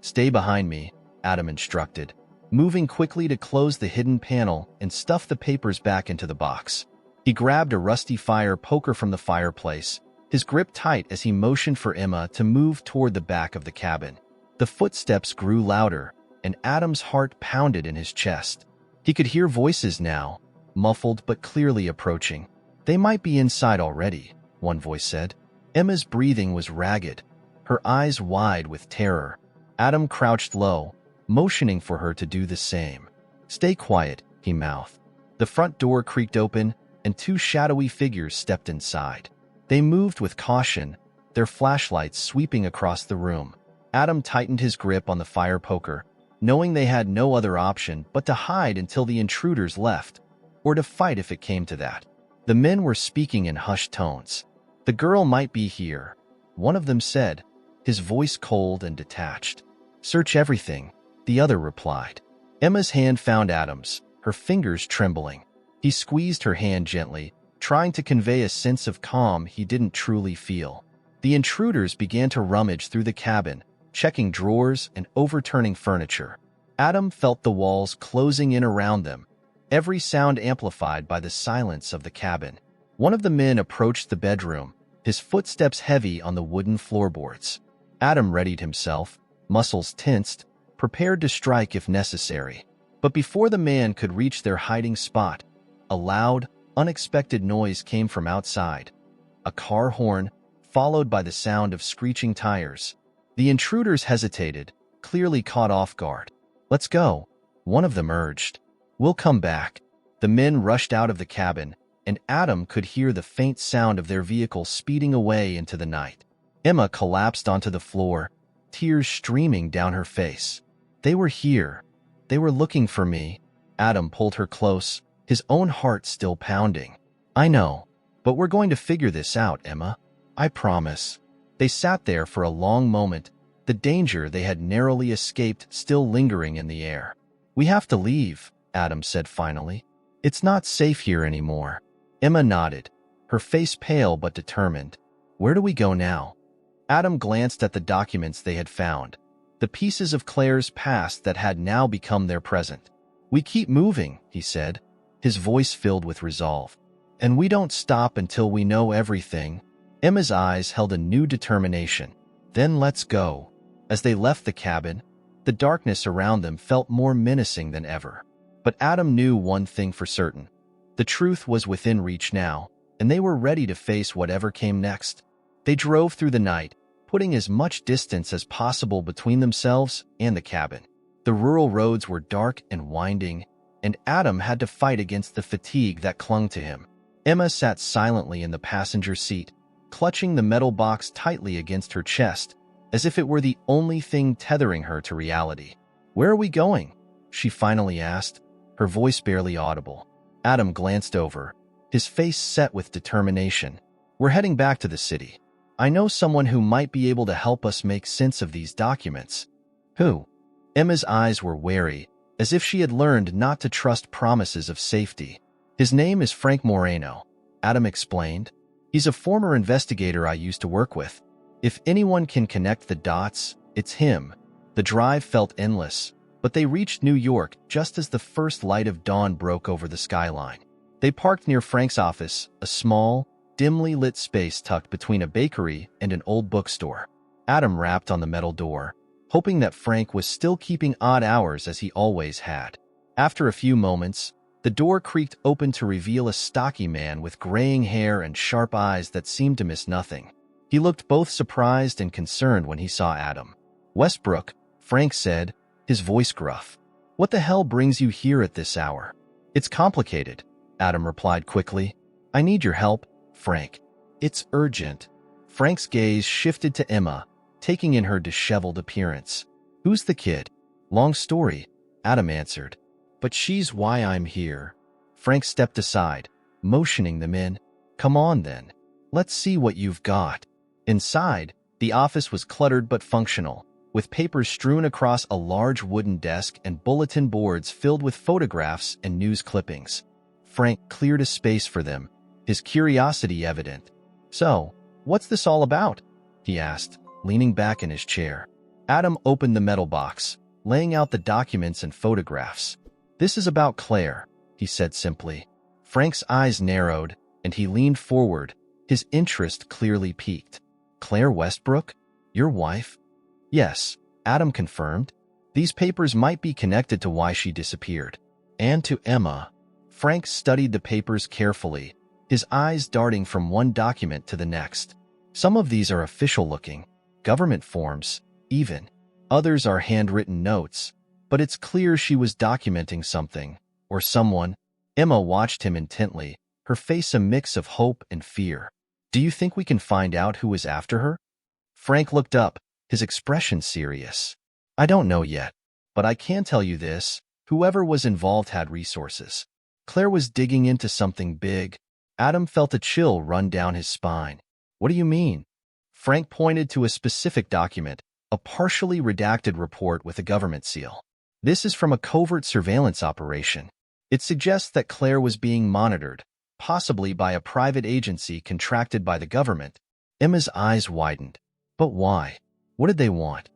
"Stay behind me," Adam instructed, moving quickly to close the hidden panel and stuff the papers back into the box. He grabbed a rusty fire poker from the fireplace, his grip tight as he motioned for Emma to move toward the back of the cabin. The footsteps grew louder, and Adam's heart pounded in his chest. He could hear voices now, muffled but clearly approaching. "They might be inside already," one voice said. Emma's breathing was ragged, her eyes wide with terror. Adam crouched low, motioning for her to do the same. "Stay quiet," he mouthed. The front door creaked open, and two shadowy figures stepped inside. They moved with caution, their flashlights sweeping across the room. Adam tightened his grip on the fire poker, knowing they had no other option but to hide until the intruders left, or to fight if it came to that. The men were speaking in hushed tones. "The girl might be here," one of them said, his voice cold and detached. "Search everything," the other replied. Emma's hand found Adam's, her fingers trembling. He squeezed her hand gently, trying to convey a sense of calm he didn't truly feel. The intruders began to rummage through the cabin, checking drawers and overturning furniture. Adam felt the walls closing in around them, every sound amplified by the silence of the cabin. One of the men approached the bedroom, his footsteps heavy on the wooden floorboards. Adam readied himself, muscles tensed, prepared to strike if necessary. But before the man could reach their hiding spot, a loud, unexpected noise came from outside. A car horn, followed by the sound of screeching tires. The intruders hesitated, clearly caught off guard. "Let's go," one of them urged. "We'll come back." The men rushed out of the cabin, and Adam could hear the faint sound of their vehicle speeding away into the night. Emma collapsed onto the floor, tears streaming down her face. "They were here. They were looking for me." Adam pulled her close, his own heart still pounding. "I know, but we're going to figure this out, Emma. I promise." They sat there for a long moment, the danger they had narrowly escaped still lingering in the air. "We have to leave," Adam said finally. "It's not safe here anymore." Emma nodded, her face pale but determined. "Where do we go now?" Adam glanced at the documents they had found, the pieces of Claire's past that had now become their present. "We keep moving," he said, his voice filled with resolve. "And we don't stop until we know everything." Emma's eyes held a new determination. "Then let's go." As they left the cabin, the darkness around them felt more menacing than ever. But Adam knew one thing for certain. The truth was within reach now, and they were ready to face whatever came next. They drove through the night, putting as much distance as possible between themselves and the cabin. The rural roads were dark and winding, and Adam had to fight against the fatigue that clung to him. Emma sat silently in the passenger seat, clutching the metal box tightly against her chest, as if it were the only thing tethering her to reality. "Where are we going?" she finally asked, her voice barely audible. Adam glanced over, his face set with determination. "We're heading back to the city. I know someone who might be able to help us make sense of these documents." "Who?" Emma's eyes were wary, as if she had learned not to trust promises of safety. "His name is Frank Moreno," Adam explained. "He's a former investigator I used to work with. If anyone can connect the dots, it's him." The drive felt endless, but they reached New York just as the first light of dawn broke over the skyline. They parked near Frank's office, a small, dimly lit space tucked between a bakery and an old bookstore. Adam rapped on the metal door, hoping that Frank was still keeping odd hours as he always had. After a few moments, the door creaked open to reveal a stocky man with graying hair and sharp eyes that seemed to miss nothing. He looked both surprised and concerned when he saw Adam. "Westbrook," Frank said, his voice gruff. "What the hell brings you here at this hour?" "It's complicated," Adam replied quickly. "I need your help, Frank. It's urgent." Frank's gaze shifted to Emma, taking in her disheveled appearance. "Who's the kid?" "Long story," Adam answered. "But she's why I'm here." Frank stepped aside, motioning them in. "Come on then. Let's see what you've got." Inside, the office was cluttered but functional, with papers strewn across a large wooden desk and bulletin boards filled with photographs and news clippings. Frank cleared a space for them, his curiosity evident. "So, what's this all about?" he asked, leaning back in his chair. Adam opened the metal box, laying out the documents and photographs. "This is about Claire," he said simply. Frank's eyes narrowed, and he leaned forward, his interest clearly piqued. "Claire Westbrook? Your wife?" "Yes," Adam confirmed. "These papers might be connected to why she disappeared." "And to Emma." Frank studied the papers carefully, his eyes darting from one document to the next. "Some of these are official-looking, government forms, even. Others are handwritten notes, but it's clear she was documenting something, or someone." Emma watched him intently, her face a mix of hope and fear. "Do you think we can find out who was after her?" Frank looked up, his expression serious. "I don't know yet, but I can tell you this: whoever was involved had resources. Claire was digging into something big." Adam felt a chill run down his spine. "What do you mean?" Frank pointed to a specific document, a partially redacted report with a government seal. "This is from a covert surveillance operation. It suggests that Claire was being monitored, possibly by a private agency contracted by the government." Emma's eyes widened. "But why? What did they want?"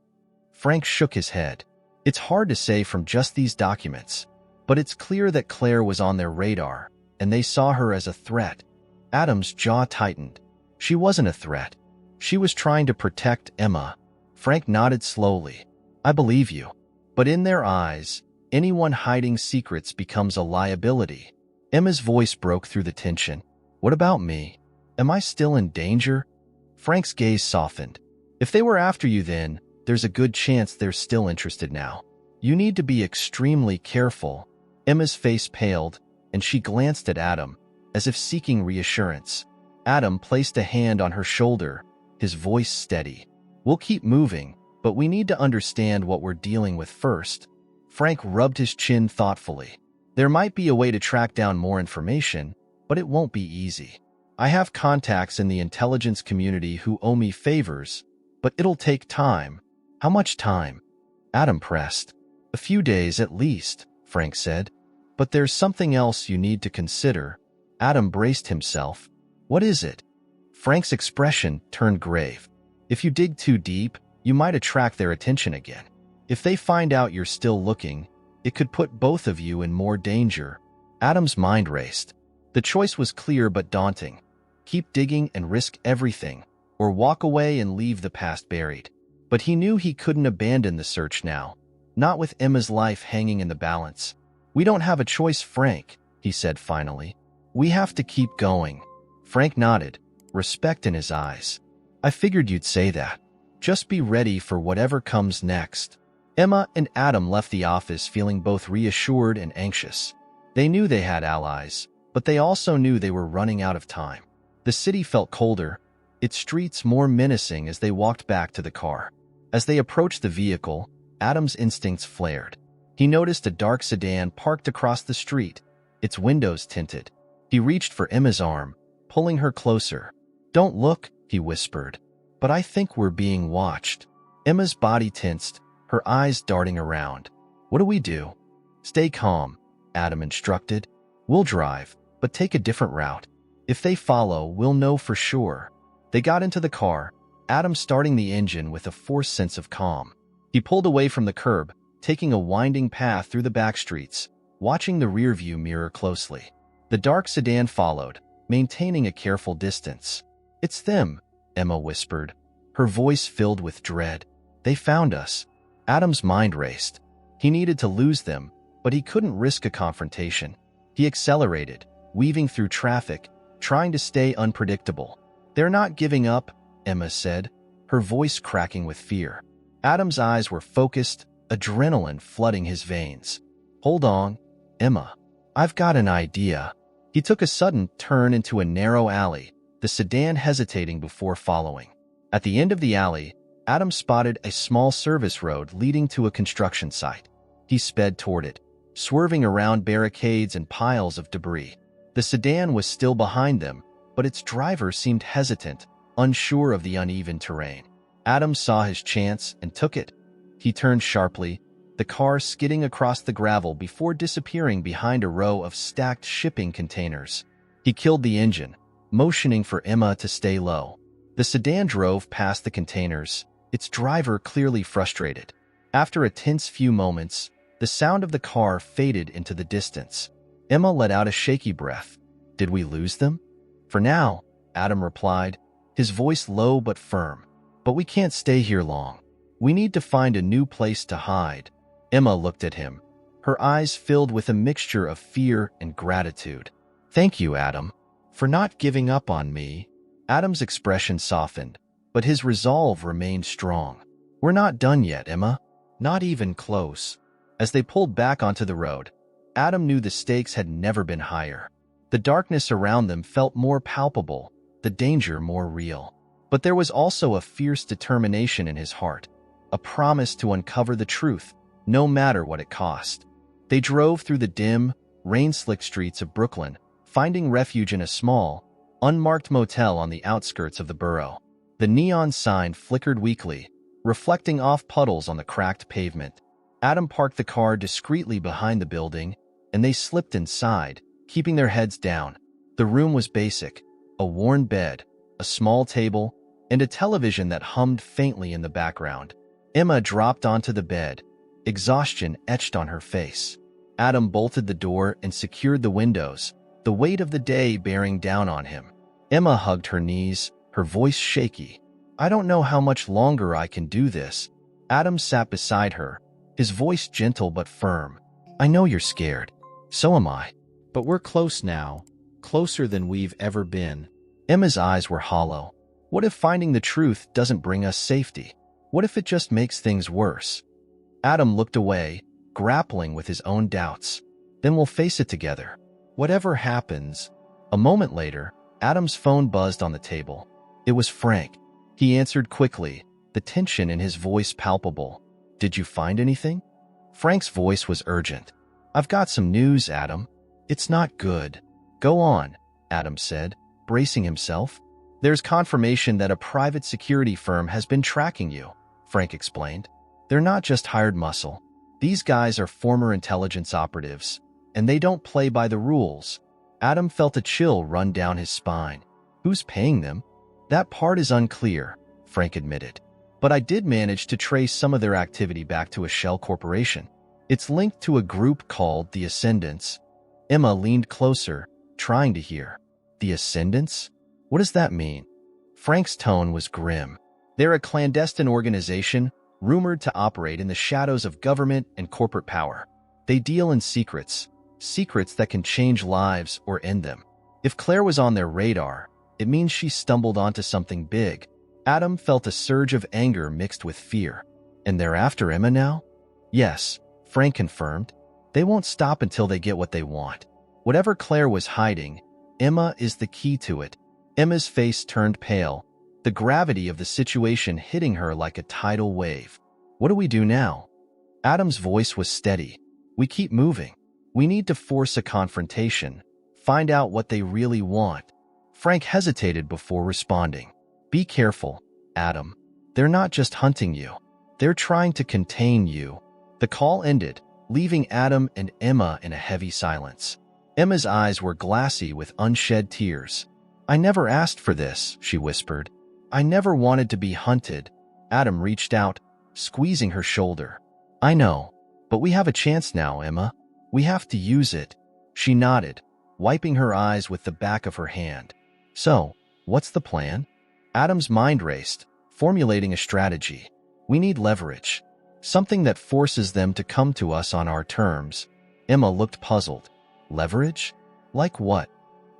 Frank shook his head. "It's hard to say from just these documents, but it's clear that Claire was on their radar, and they saw her as a threat." Adam's jaw tightened. "She wasn't a threat. She was trying to protect Emma." Frank nodded slowly. "I believe you. But in their eyes, anyone hiding secrets becomes a liability." Emma's voice broke through the tension. "What about me? Am I still in danger?" Frank's gaze softened. "If they were after you then, there's a good chance they're still interested now. You need to be extremely careful." Emma's face paled, and she glanced at Adam, as if seeking reassurance. Adam placed a hand on her shoulder, his voice steady. "We'll keep moving, but we need to understand what we're dealing with first." Frank rubbed his chin thoughtfully. "There might be a way to track down more information, but it won't be easy. I have contacts in the intelligence community who owe me favors, but it'll take time." "How much time?" Adam pressed. "A few days at least," Frank said. "But there's something else you need to consider." Adam braced himself. "What is it?" Frank's expression turned grave. "If you dig too deep, you might attract their attention again. If they find out you're still looking, it could put both of you in more danger." Adam's mind raced. The choice was clear but daunting. Keep digging and risk everything, or walk away and leave the past buried. But he knew he couldn't abandon the search now, not with Emma's life hanging in the balance. "We don't have a choice, Frank," he said finally. "We have to keep going." Frank nodded, respect in his eyes. "I figured you'd say that. Just be ready for whatever comes next." Emma and Adam left the office feeling both reassured and anxious. They knew they had allies, but they also knew they were running out of time. The city felt colder, its streets more menacing as they walked back to the car. As they approached the vehicle, Adam's instincts flared. He noticed a dark sedan parked across the street, its windows tinted. He reached for Emma's arm, pulling her closer. "Don't look," he whispered. "But I think we're being watched." Emma's body tensed, her eyes darting around. "What do we do?" "Stay calm," Adam instructed. "We'll drive, but take a different route. If they follow, we'll know for sure." They got into the car, Adam starting the engine with a forced sense of calm. He pulled away from the curb, taking a winding path through the back streets, watching the rearview mirror closely. The dark sedan followed, maintaining a careful distance. "It's them," Emma whispered, her voice filled with dread. "They found us." Adam's mind raced. He needed to lose them, but he couldn't risk a confrontation. He accelerated, weaving through traffic, trying to stay unpredictable. "They're not giving up," Emma said, her voice cracking with fear. Adam's eyes were focused, adrenaline flooding his veins. "Hold on, Emma. I've got an idea." He took a sudden turn into a narrow alley, the sedan hesitating before following. At the end of the alley, Adam spotted a small service road leading to a construction site. He sped toward it, swerving around barricades and piles of debris. The sedan was still behind them, but its driver seemed hesitant, unsure of the uneven terrain. Adam saw his chance and took it. He turned sharply, the car skidding across the gravel before disappearing behind a row of stacked shipping containers. He killed the engine, motioning for Emma to stay low. The sedan drove past the containers, its driver clearly frustrated. After a tense few moments, the sound of the car faded into the distance. Emma let out a shaky breath. Did we lose them? For now, Adam replied, his voice low but firm. But we can't stay here long. We need to find a new place to hide. Emma looked at him, her eyes filled with a mixture of fear and gratitude. Thank you, Adam, for not giving up on me. Adam's expression softened, but his resolve remained strong. We're not done yet, Emma. Not even close. As they pulled back onto the road, Adam knew the stakes had never been higher. The darkness around them felt more palpable, the danger more real. But there was also a fierce determination in his heart, a promise to uncover the truth, no matter what it cost. They drove through the dim, rain-slicked streets of Brooklyn, finding refuge in a small, unmarked motel on the outskirts of the borough. The neon sign flickered weakly, reflecting off puddles on the cracked pavement. Adam parked the car discreetly behind the building, and they slipped inside, keeping their heads down. The room was basic, a worn bed, a small table, and a television that hummed faintly in the background. Emma dropped onto the bed, exhaustion etched on her face. Adam bolted the door and secured the windows, the weight of the day bearing down on him. Emma hugged her knees, her voice shaky. I don't know how much longer I can do this. Adam sat beside her, his voice gentle but firm. I know you're scared. So am I. But we're close now, closer than we've ever been. Emma's eyes were hollow. What if finding the truth doesn't bring us safety? What if it just makes things worse? Adam looked away, grappling with his own doubts. Then we'll face it together. Whatever happens. A moment later, Adam's phone buzzed on the table. It was Frank. He answered quickly, the tension in his voice palpable. Did you find anything? Frank's voice was urgent. I've got some news, Adam. It's not good. Go on, Adam said, bracing himself. There's confirmation that a private security firm has been tracking you, Frank explained. They're not just hired muscle. These guys are former intelligence operatives, and they don't play by the rules. Adam felt a chill run down his spine. Who's paying them? That part is unclear, Frank admitted. But I did manage to trace some of their activity back to a shell corporation. It's linked to a group called the Ascendants. Emma leaned closer, trying to hear. The Ascendants? What does that mean? Frank's tone was grim. They're a clandestine organization rumored to operate in the shadows of government and corporate power. They deal in secrets, secrets that can change lives or end them. If Claire was on their radar, it means she stumbled onto something big. Adam felt a surge of anger mixed with fear. And they're after Emma now? Yes, Frank confirmed. They won't stop until they get what they want. Whatever Claire was hiding, Emma is the key to it. Emma's face turned pale, the gravity of the situation hitting her like a tidal wave. What do we do now? Adam's voice was steady. We keep moving. We need to force a confrontation, find out what they really want. Frank hesitated before responding. Be careful, Adam. They're not just hunting you. They're trying to contain you. The call ended, leaving Adam and Emma in a heavy silence. Emma's eyes were glassy with unshed tears. I never asked for this, she whispered. I never wanted to be hunted. Adam reached out, squeezing her shoulder. I know, but we have a chance now, Emma. We have to use it. She nodded, wiping her eyes with the back of her hand. So, what's the plan? Adam's mind raced, formulating a strategy. We need leverage. Something that forces them to come to us on our terms. Emma looked puzzled. Leverage? Like what?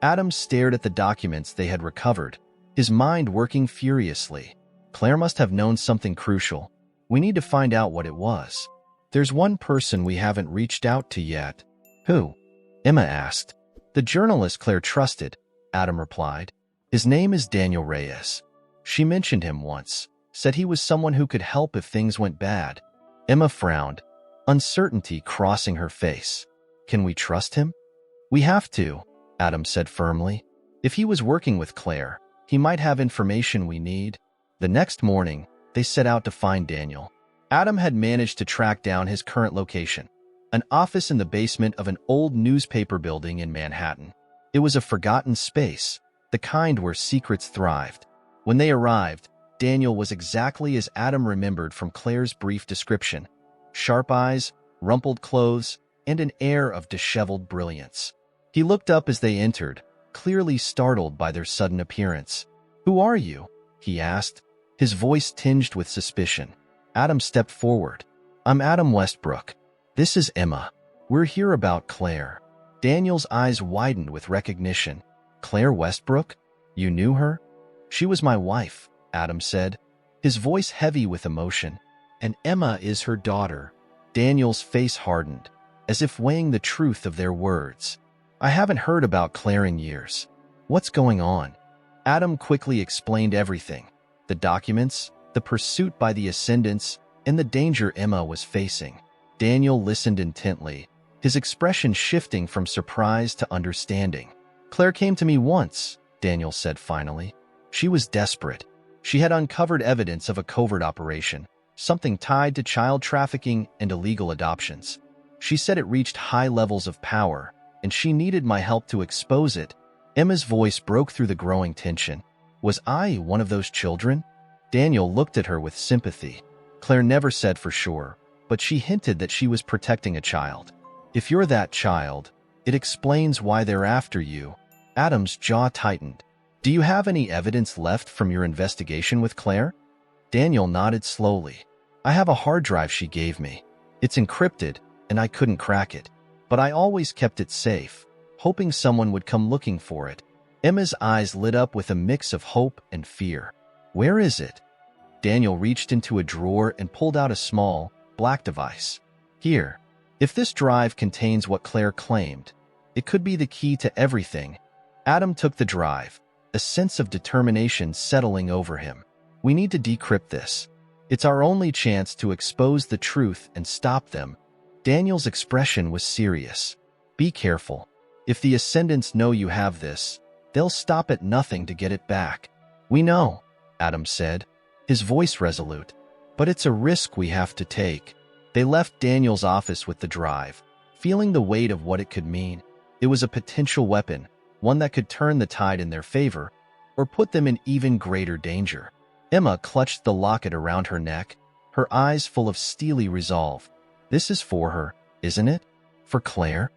Adam stared at the documents they had recovered, his mind working furiously. Claire must have known something crucial. We need to find out what it was. There's one person we haven't reached out to yet. Who? Emma asked. The journalist Claire trusted, Adam replied. His name is Daniel Reyes. She mentioned him once, said he was someone who could help if things went bad. Emma frowned, uncertainty crossing her face. Can we trust him? We have to, Adam said firmly. If he was working with Claire, he might have information we need. The next morning, they set out to find Daniel. Adam had managed to track down his current location, an office in the basement of an old newspaper building in Manhattan. It was a forgotten space, the kind where secrets thrived. When they arrived, Daniel was exactly as Adam remembered from Claire's brief description, sharp eyes, rumpled clothes, and an air of disheveled brilliance. He looked up as they entered, clearly startled by their sudden appearance. "Who are you?" he asked, his voice tinged with suspicion. Adam stepped forward. "I'm Adam Westbrook. This is Emma. We're here about Claire." Daniel's eyes widened with recognition. "Claire Westbrook? You knew her?" "She was my wife," Adam said, his voice heavy with emotion. "And Emma is her daughter." Daniel's face hardened, as if weighing the truth of their words. "I haven't heard about Claire in years. What's going on?" Adam quickly explained everything. The documents, the pursuit by the Ascendants, and the danger Emma was facing. Daniel listened intently, his expression shifting from surprise to understanding. "Claire came to me once," Daniel said finally. "She was desperate. She had uncovered evidence of a covert operation, something tied to child trafficking and illegal adoptions. She said it reached high levels of power, and she needed my help to expose it." Emma's voice broke through the growing tension. "Was I one of those children?" Daniel looked at her with sympathy. Claire never said for sure, but she hinted that she was protecting a child. "If you're that child, it explains why they're after you." Adam's jaw tightened. "Do you have any evidence left from your investigation with Claire?" Daniel nodded slowly. "I have a hard drive she gave me. It's encrypted, and I couldn't crack it. But I always kept it safe, hoping someone would come looking for it." Emma's eyes lit up with a mix of hope and fear. "Where is it?" Daniel reached into a drawer and pulled out a small, black device. "Here. If this drive contains what Claire claimed, it could be the key to everything." Adam took the drive, a sense of determination settling over him. "We need to decrypt this. It's our only chance to expose the truth and stop them." Daniel's expression was serious. "Be careful. If the Ascendants know you have this, they'll stop at nothing to get it back." "We know," Adam said, his voice resolute. "But it's a risk we have to take." They left Daniel's office with the drive, feeling the weight of what it could mean. It was a potential weapon, one that could turn the tide in their favor, or put them in even greater danger. Emma clutched the locket around her neck, her eyes full of steely resolve. "This is for her, isn't it? For Claire?"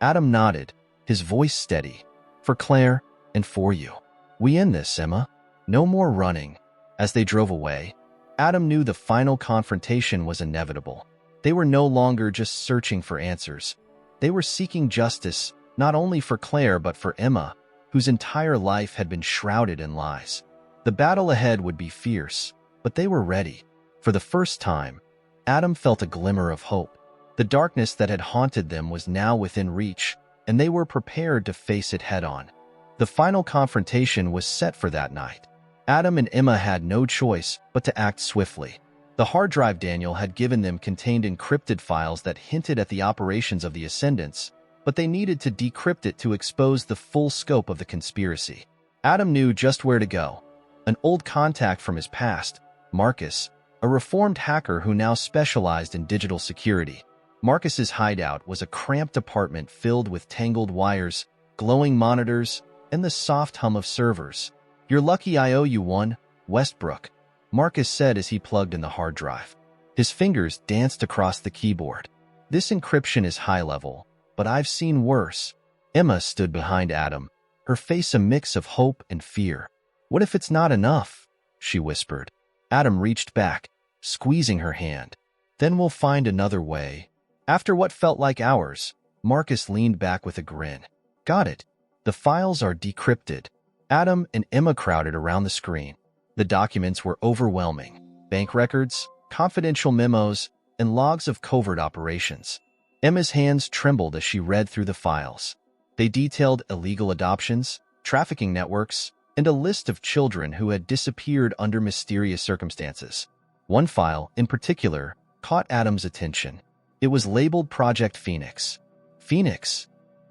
Adam nodded, his voice steady. "For Claire, and for you. We end this, Emma. No more running." As they drove away, Adam knew the final confrontation was inevitable. They were no longer just searching for answers. They were seeking justice, not only for Claire but for Emma, whose entire life had been shrouded in lies. The battle ahead would be fierce, but they were ready. For the first time, Adam felt a glimmer of hope. The darkness that had haunted them was now within reach, and they were prepared to face it head-on. The final confrontation was set for that night. Adam and Emma had no choice but to act swiftly. The hard drive Daniel had given them contained encrypted files that hinted at the operations of the Ascendants, but they needed to decrypt it to expose the full scope of the conspiracy. Adam knew just where to go. An old contact from his past, Marcus, a reformed hacker who now specialized in digital security. Marcus's hideout was a cramped apartment filled with tangled wires, glowing monitors, and the soft hum of servers. "You're lucky I owe you one, Westbrook," Marcus said as he plugged in the hard drive. His fingers danced across the keyboard. "This encryption is high level, but I've seen worse." Emma stood behind Adam, her face a mix of hope and fear. "What if it's not enough?" she whispered. Adam reached back, squeezing her hand. "Then we'll find another way." After what felt like hours, Marcus leaned back with a grin. "Got it. The files are decrypted." Adam and Emma crowded around the screen. The documents were overwhelming. Bank records, confidential memos, and logs of covert operations. Emma's hands trembled as she read through the files. They detailed illegal adoptions, trafficking networks, and a list of children who had disappeared under mysterious circumstances. One file, in particular, caught Adam's attention. It was labeled Project Phoenix. "Phoenix?"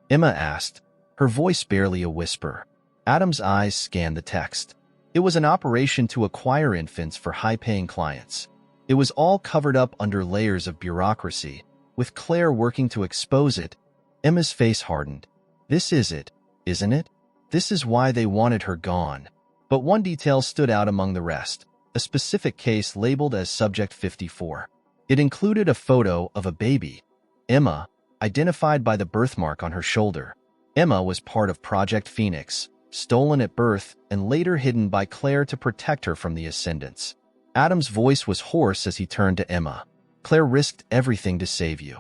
Emma asked, her voice barely a whisper. Adam's eyes scanned the text. It was an operation to acquire infants for high-paying clients. It was all covered up under layers of bureaucracy, with Claire working to expose it. Emma's face hardened. "This is it, isn't it? This is why they wanted her gone." But one detail stood out among the rest, a specific case labeled as Subject 54. It included a photo of a baby, Emma, identified by the birthmark on her shoulder. Emma was part of Project Phoenix, stolen at birth and later hidden by Claire to protect her from the Ascendants. Adam's voice was hoarse as he turned to Emma. Claire risked everything to save you.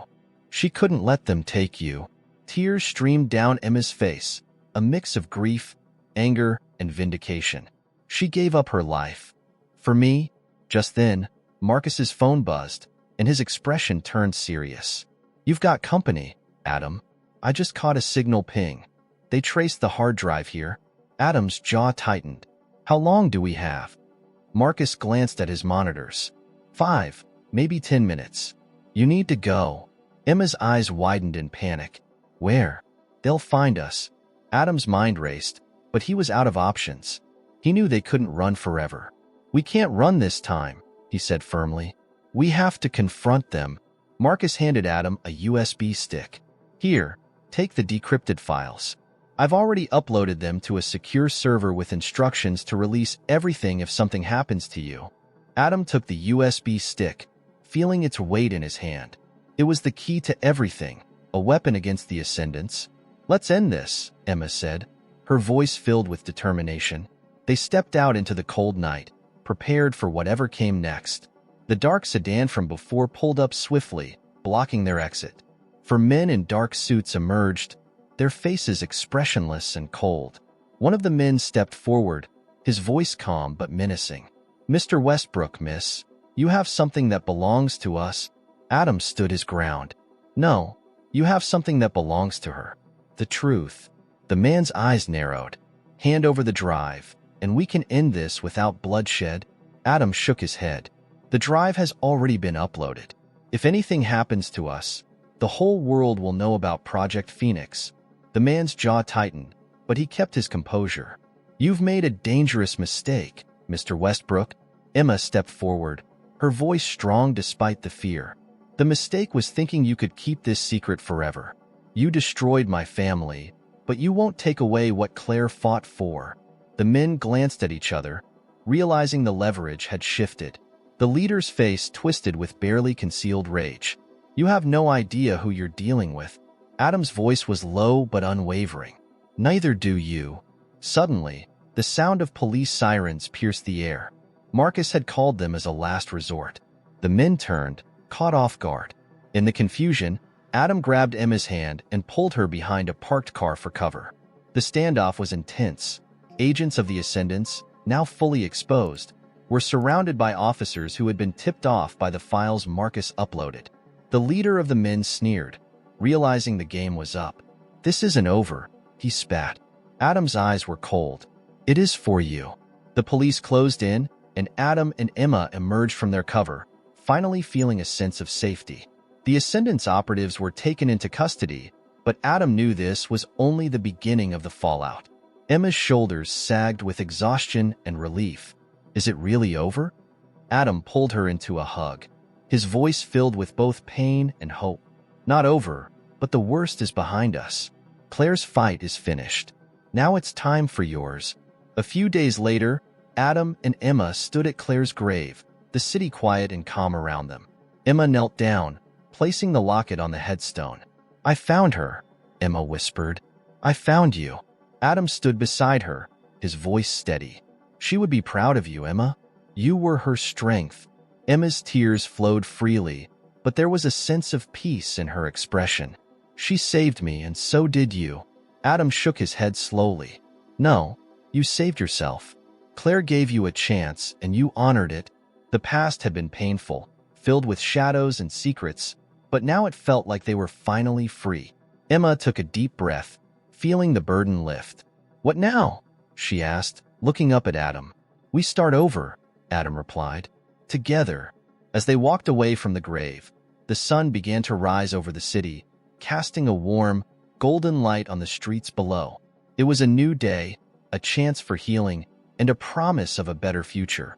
She couldn't let them take you. Tears streamed down Emma's face, a mix of grief, anger, and vindication. She gave up her life. For me, just then, Marcus's phone buzzed, and his expression turned serious. You've got company, Adam. I just caught a signal ping. They traced the hard drive here. Adam's jaw tightened. How long do we have? Marcus glanced at his monitors. 5, maybe 10 minutes. You need to go. Emma's eyes widened in panic. Where? They'll find us. Adam's mind raced, but he was out of options. He knew they couldn't run forever. We can't run this time, he said firmly. We have to confront them. Marcus handed Adam a USB stick. Here, take the decrypted files. I've already uploaded them to a secure server with instructions to release everything if something happens to you. Adam took the USB stick, feeling its weight in his hand. It was the key to everything, a weapon against the Ascendants. Let's end this, Emma said, her voice filled with determination. They stepped out into the cold night, prepared for whatever came next. The dark sedan from before pulled up swiftly, blocking their exit. Four men in dark suits emerged, their faces expressionless and cold. One of the men stepped forward, his voice calm but menacing. Mr. Westbrook, miss, you have something that belongs to us. Adam stood his ground. No, you have something that belongs to her. The truth. The man's eyes narrowed. Hand over the drive, and we can end this without bloodshed. Adam shook his head. The drive has already been uploaded. If anything happens to us, the whole world will know about Project Phoenix. The man's jaw tightened, but he kept his composure. You've made a dangerous mistake, Mr. Westbrook. Emma stepped forward, her voice strong despite the fear. The mistake was thinking you could keep this secret forever. You destroyed my family, but you won't take away what Claire fought for. The men glanced at each other, realizing the leverage had shifted. The leader's face twisted with barely concealed rage. You have no idea who you're dealing with. Adam's voice was low but unwavering. Neither do you. Suddenly, the sound of police sirens pierced the air. Marcus had called them as a last resort. The men turned, caught off guard. In the confusion, Adam grabbed Emma's hand and pulled her behind a parked car for cover. The standoff was intense. Agents of the Ascendants, now fully exposed, were surrounded by officers who had been tipped off by the files Marcus uploaded. The leader of the men sneered, realizing the game was up. This isn't over, he spat. Adam's eyes were cold. It is for you. The police closed in, and Adam and Emma emerged from their cover, finally feeling a sense of safety. The Ascendant's operatives were taken into custody, but Adam knew this was only the beginning of the fallout. Emma's shoulders sagged with exhaustion and relief. Is it really over? Adam pulled her into a hug, his voice filled with both pain and hope. Not over, but the worst is behind us. Claire's fight is finished. Now it's time for yours. A few days later, Adam and Emma stood at Claire's grave, the city quiet and calm around them. Emma knelt down, placing the locket on the headstone. I found her, Emma whispered. I found you. Adam stood beside her, his voice steady. She would be proud of you, Emma. You were her strength. Emma's tears flowed freely, but there was a sense of peace in her expression. She saved me, and so did you. Adam shook his head slowly. No, you saved yourself. Claire gave you a chance, and you honored it. The past had been painful, filled with shadows and secrets, but now it felt like they were finally free. Emma took a deep breath, feeling the burden lift. What now? She asked, looking up at Adam. We start over, Adam replied. Together. As they walked away from the grave, the sun began to rise over the city, casting a warm, golden light on the streets below. It was a new day, a chance for healing, and a promise of a better future.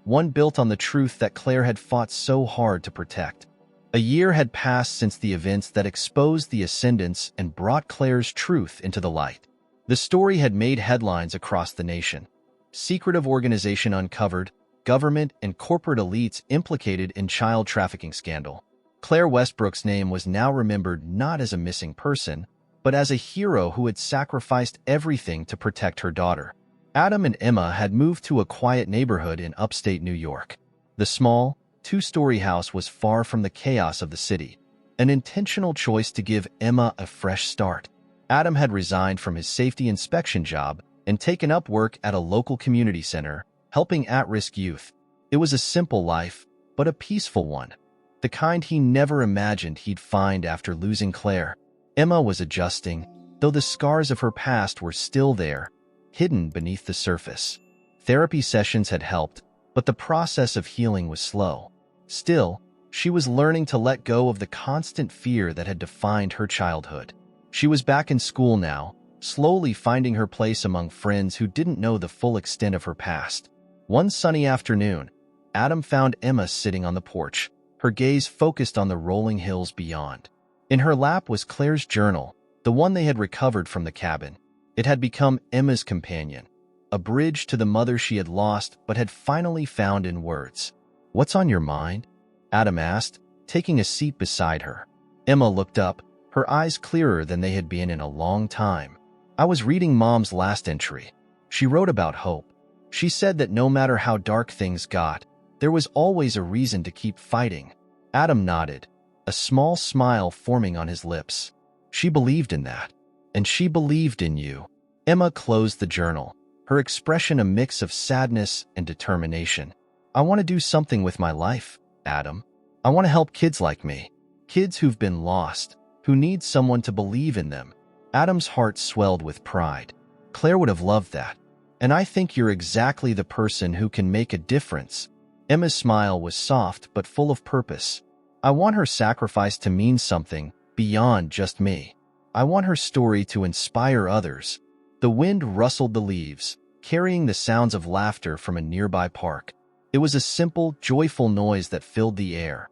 One built on the truth that Claire had fought so hard to protect. A year had passed since the events that exposed the Ascendants and brought Claire's truth into the light. The story had made headlines across the nation. Secretive organization uncovered, government, and corporate elites implicated in child trafficking scandal. Claire Westbrook's name was now remembered not as a missing person, but as a hero who had sacrificed everything to protect her daughter. Adam and Emma had moved to a quiet neighborhood in upstate New York. The small, two-story house was far from the chaos of the city, an intentional choice to give Emma a fresh start. Adam had resigned from his safety inspection job and taken up work at a local community center, helping at-risk youth. It was a simple life, but a peaceful one, the kind he never imagined he'd find after losing Claire. Emma was adjusting, though the scars of her past were still there, hidden beneath the surface. Therapy sessions had helped, but the process of healing was slow. Still, she was learning to let go of the constant fear that had defined her childhood. She was back in school now, slowly finding her place among friends who didn't know the full extent of her past. One sunny afternoon, Adam found Emma sitting on the porch, her gaze focused on the rolling hills beyond. In her lap was Claire's journal, the one they had recovered from the cabin. It had become Emma's companion, a bridge to the mother she had lost but had finally found in words. "What's on your mind?" Adam asked, taking a seat beside her. Emma looked up, her eyes clearer than they had been in a long time. "I was reading Mom's last entry. She wrote about hope. She said that no matter how dark things got, there was always a reason to keep fighting." Adam nodded, a small smile forming on his lips. "She believed in that. And she believed in you." Emma closed the journal, her expression a mix of sadness and determination. "I want to do something with my life, Adam. I want to help kids like me, kids who've been lost, who need someone to believe in them." Adam's heart swelled with pride. "Claire would have loved that. And I think you're exactly the person who can make a difference." Emma's smile was soft but full of purpose. "I want her sacrifice to mean something beyond just me. I want her story to inspire others." The wind rustled the leaves, carrying the sounds of laughter from a nearby park. It was a simple, joyful noise that filled the air,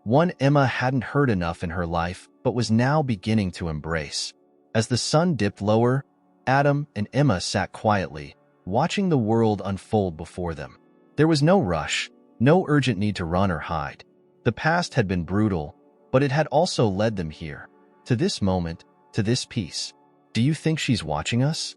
one Emma hadn't heard enough in her life but was now beginning to embrace. As the sun dipped lower, Adam and Emma sat quietly, watching the world unfold before them. There was no rush, no urgent need to run or hide. The past had been brutal, but it had also led them here, to this moment, to this peace. "Do you think she's watching us?"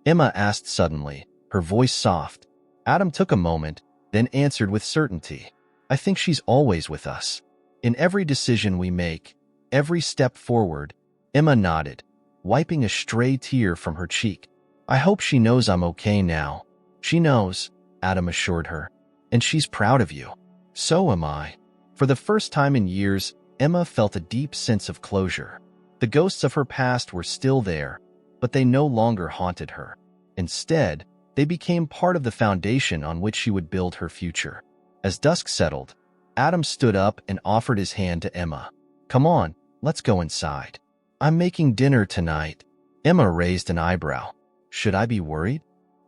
Emma asked suddenly, her voice soft. Adam took a moment, then answered with certainty. "I think she's always with us. In every decision we make, every step forward." Emma nodded, wiping a stray tear from her cheek. "I hope she knows I'm okay now." "She knows," Adam assured her, "and she's proud of you." "So am I." For the first time in years, Emma felt a deep sense of closure. The ghosts of her past were still there, but they no longer haunted her. Instead, they became part of the foundation on which she would build her future. As dusk settled, Adam stood up and offered his hand to Emma. "Come on, let's go inside. I'm making dinner tonight." Emma raised an eyebrow. "Should I be worried?"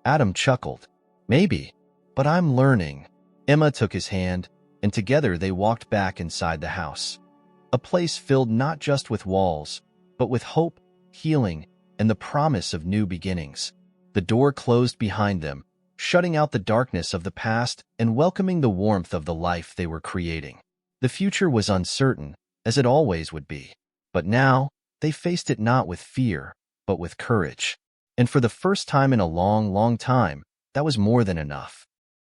Adam chuckled. "Maybe, but I'm learning." Emma took his hand, and together they walked back inside the house. A place filled not just with walls, but with hope, healing, and the promise of new beginnings. The door closed behind them, shutting out the darkness of the past and welcoming the warmth of the life they were creating. The future was uncertain, as it always would be. But now, they faced it not with fear, but with courage. And for the first time in a long, long time, that was more than enough.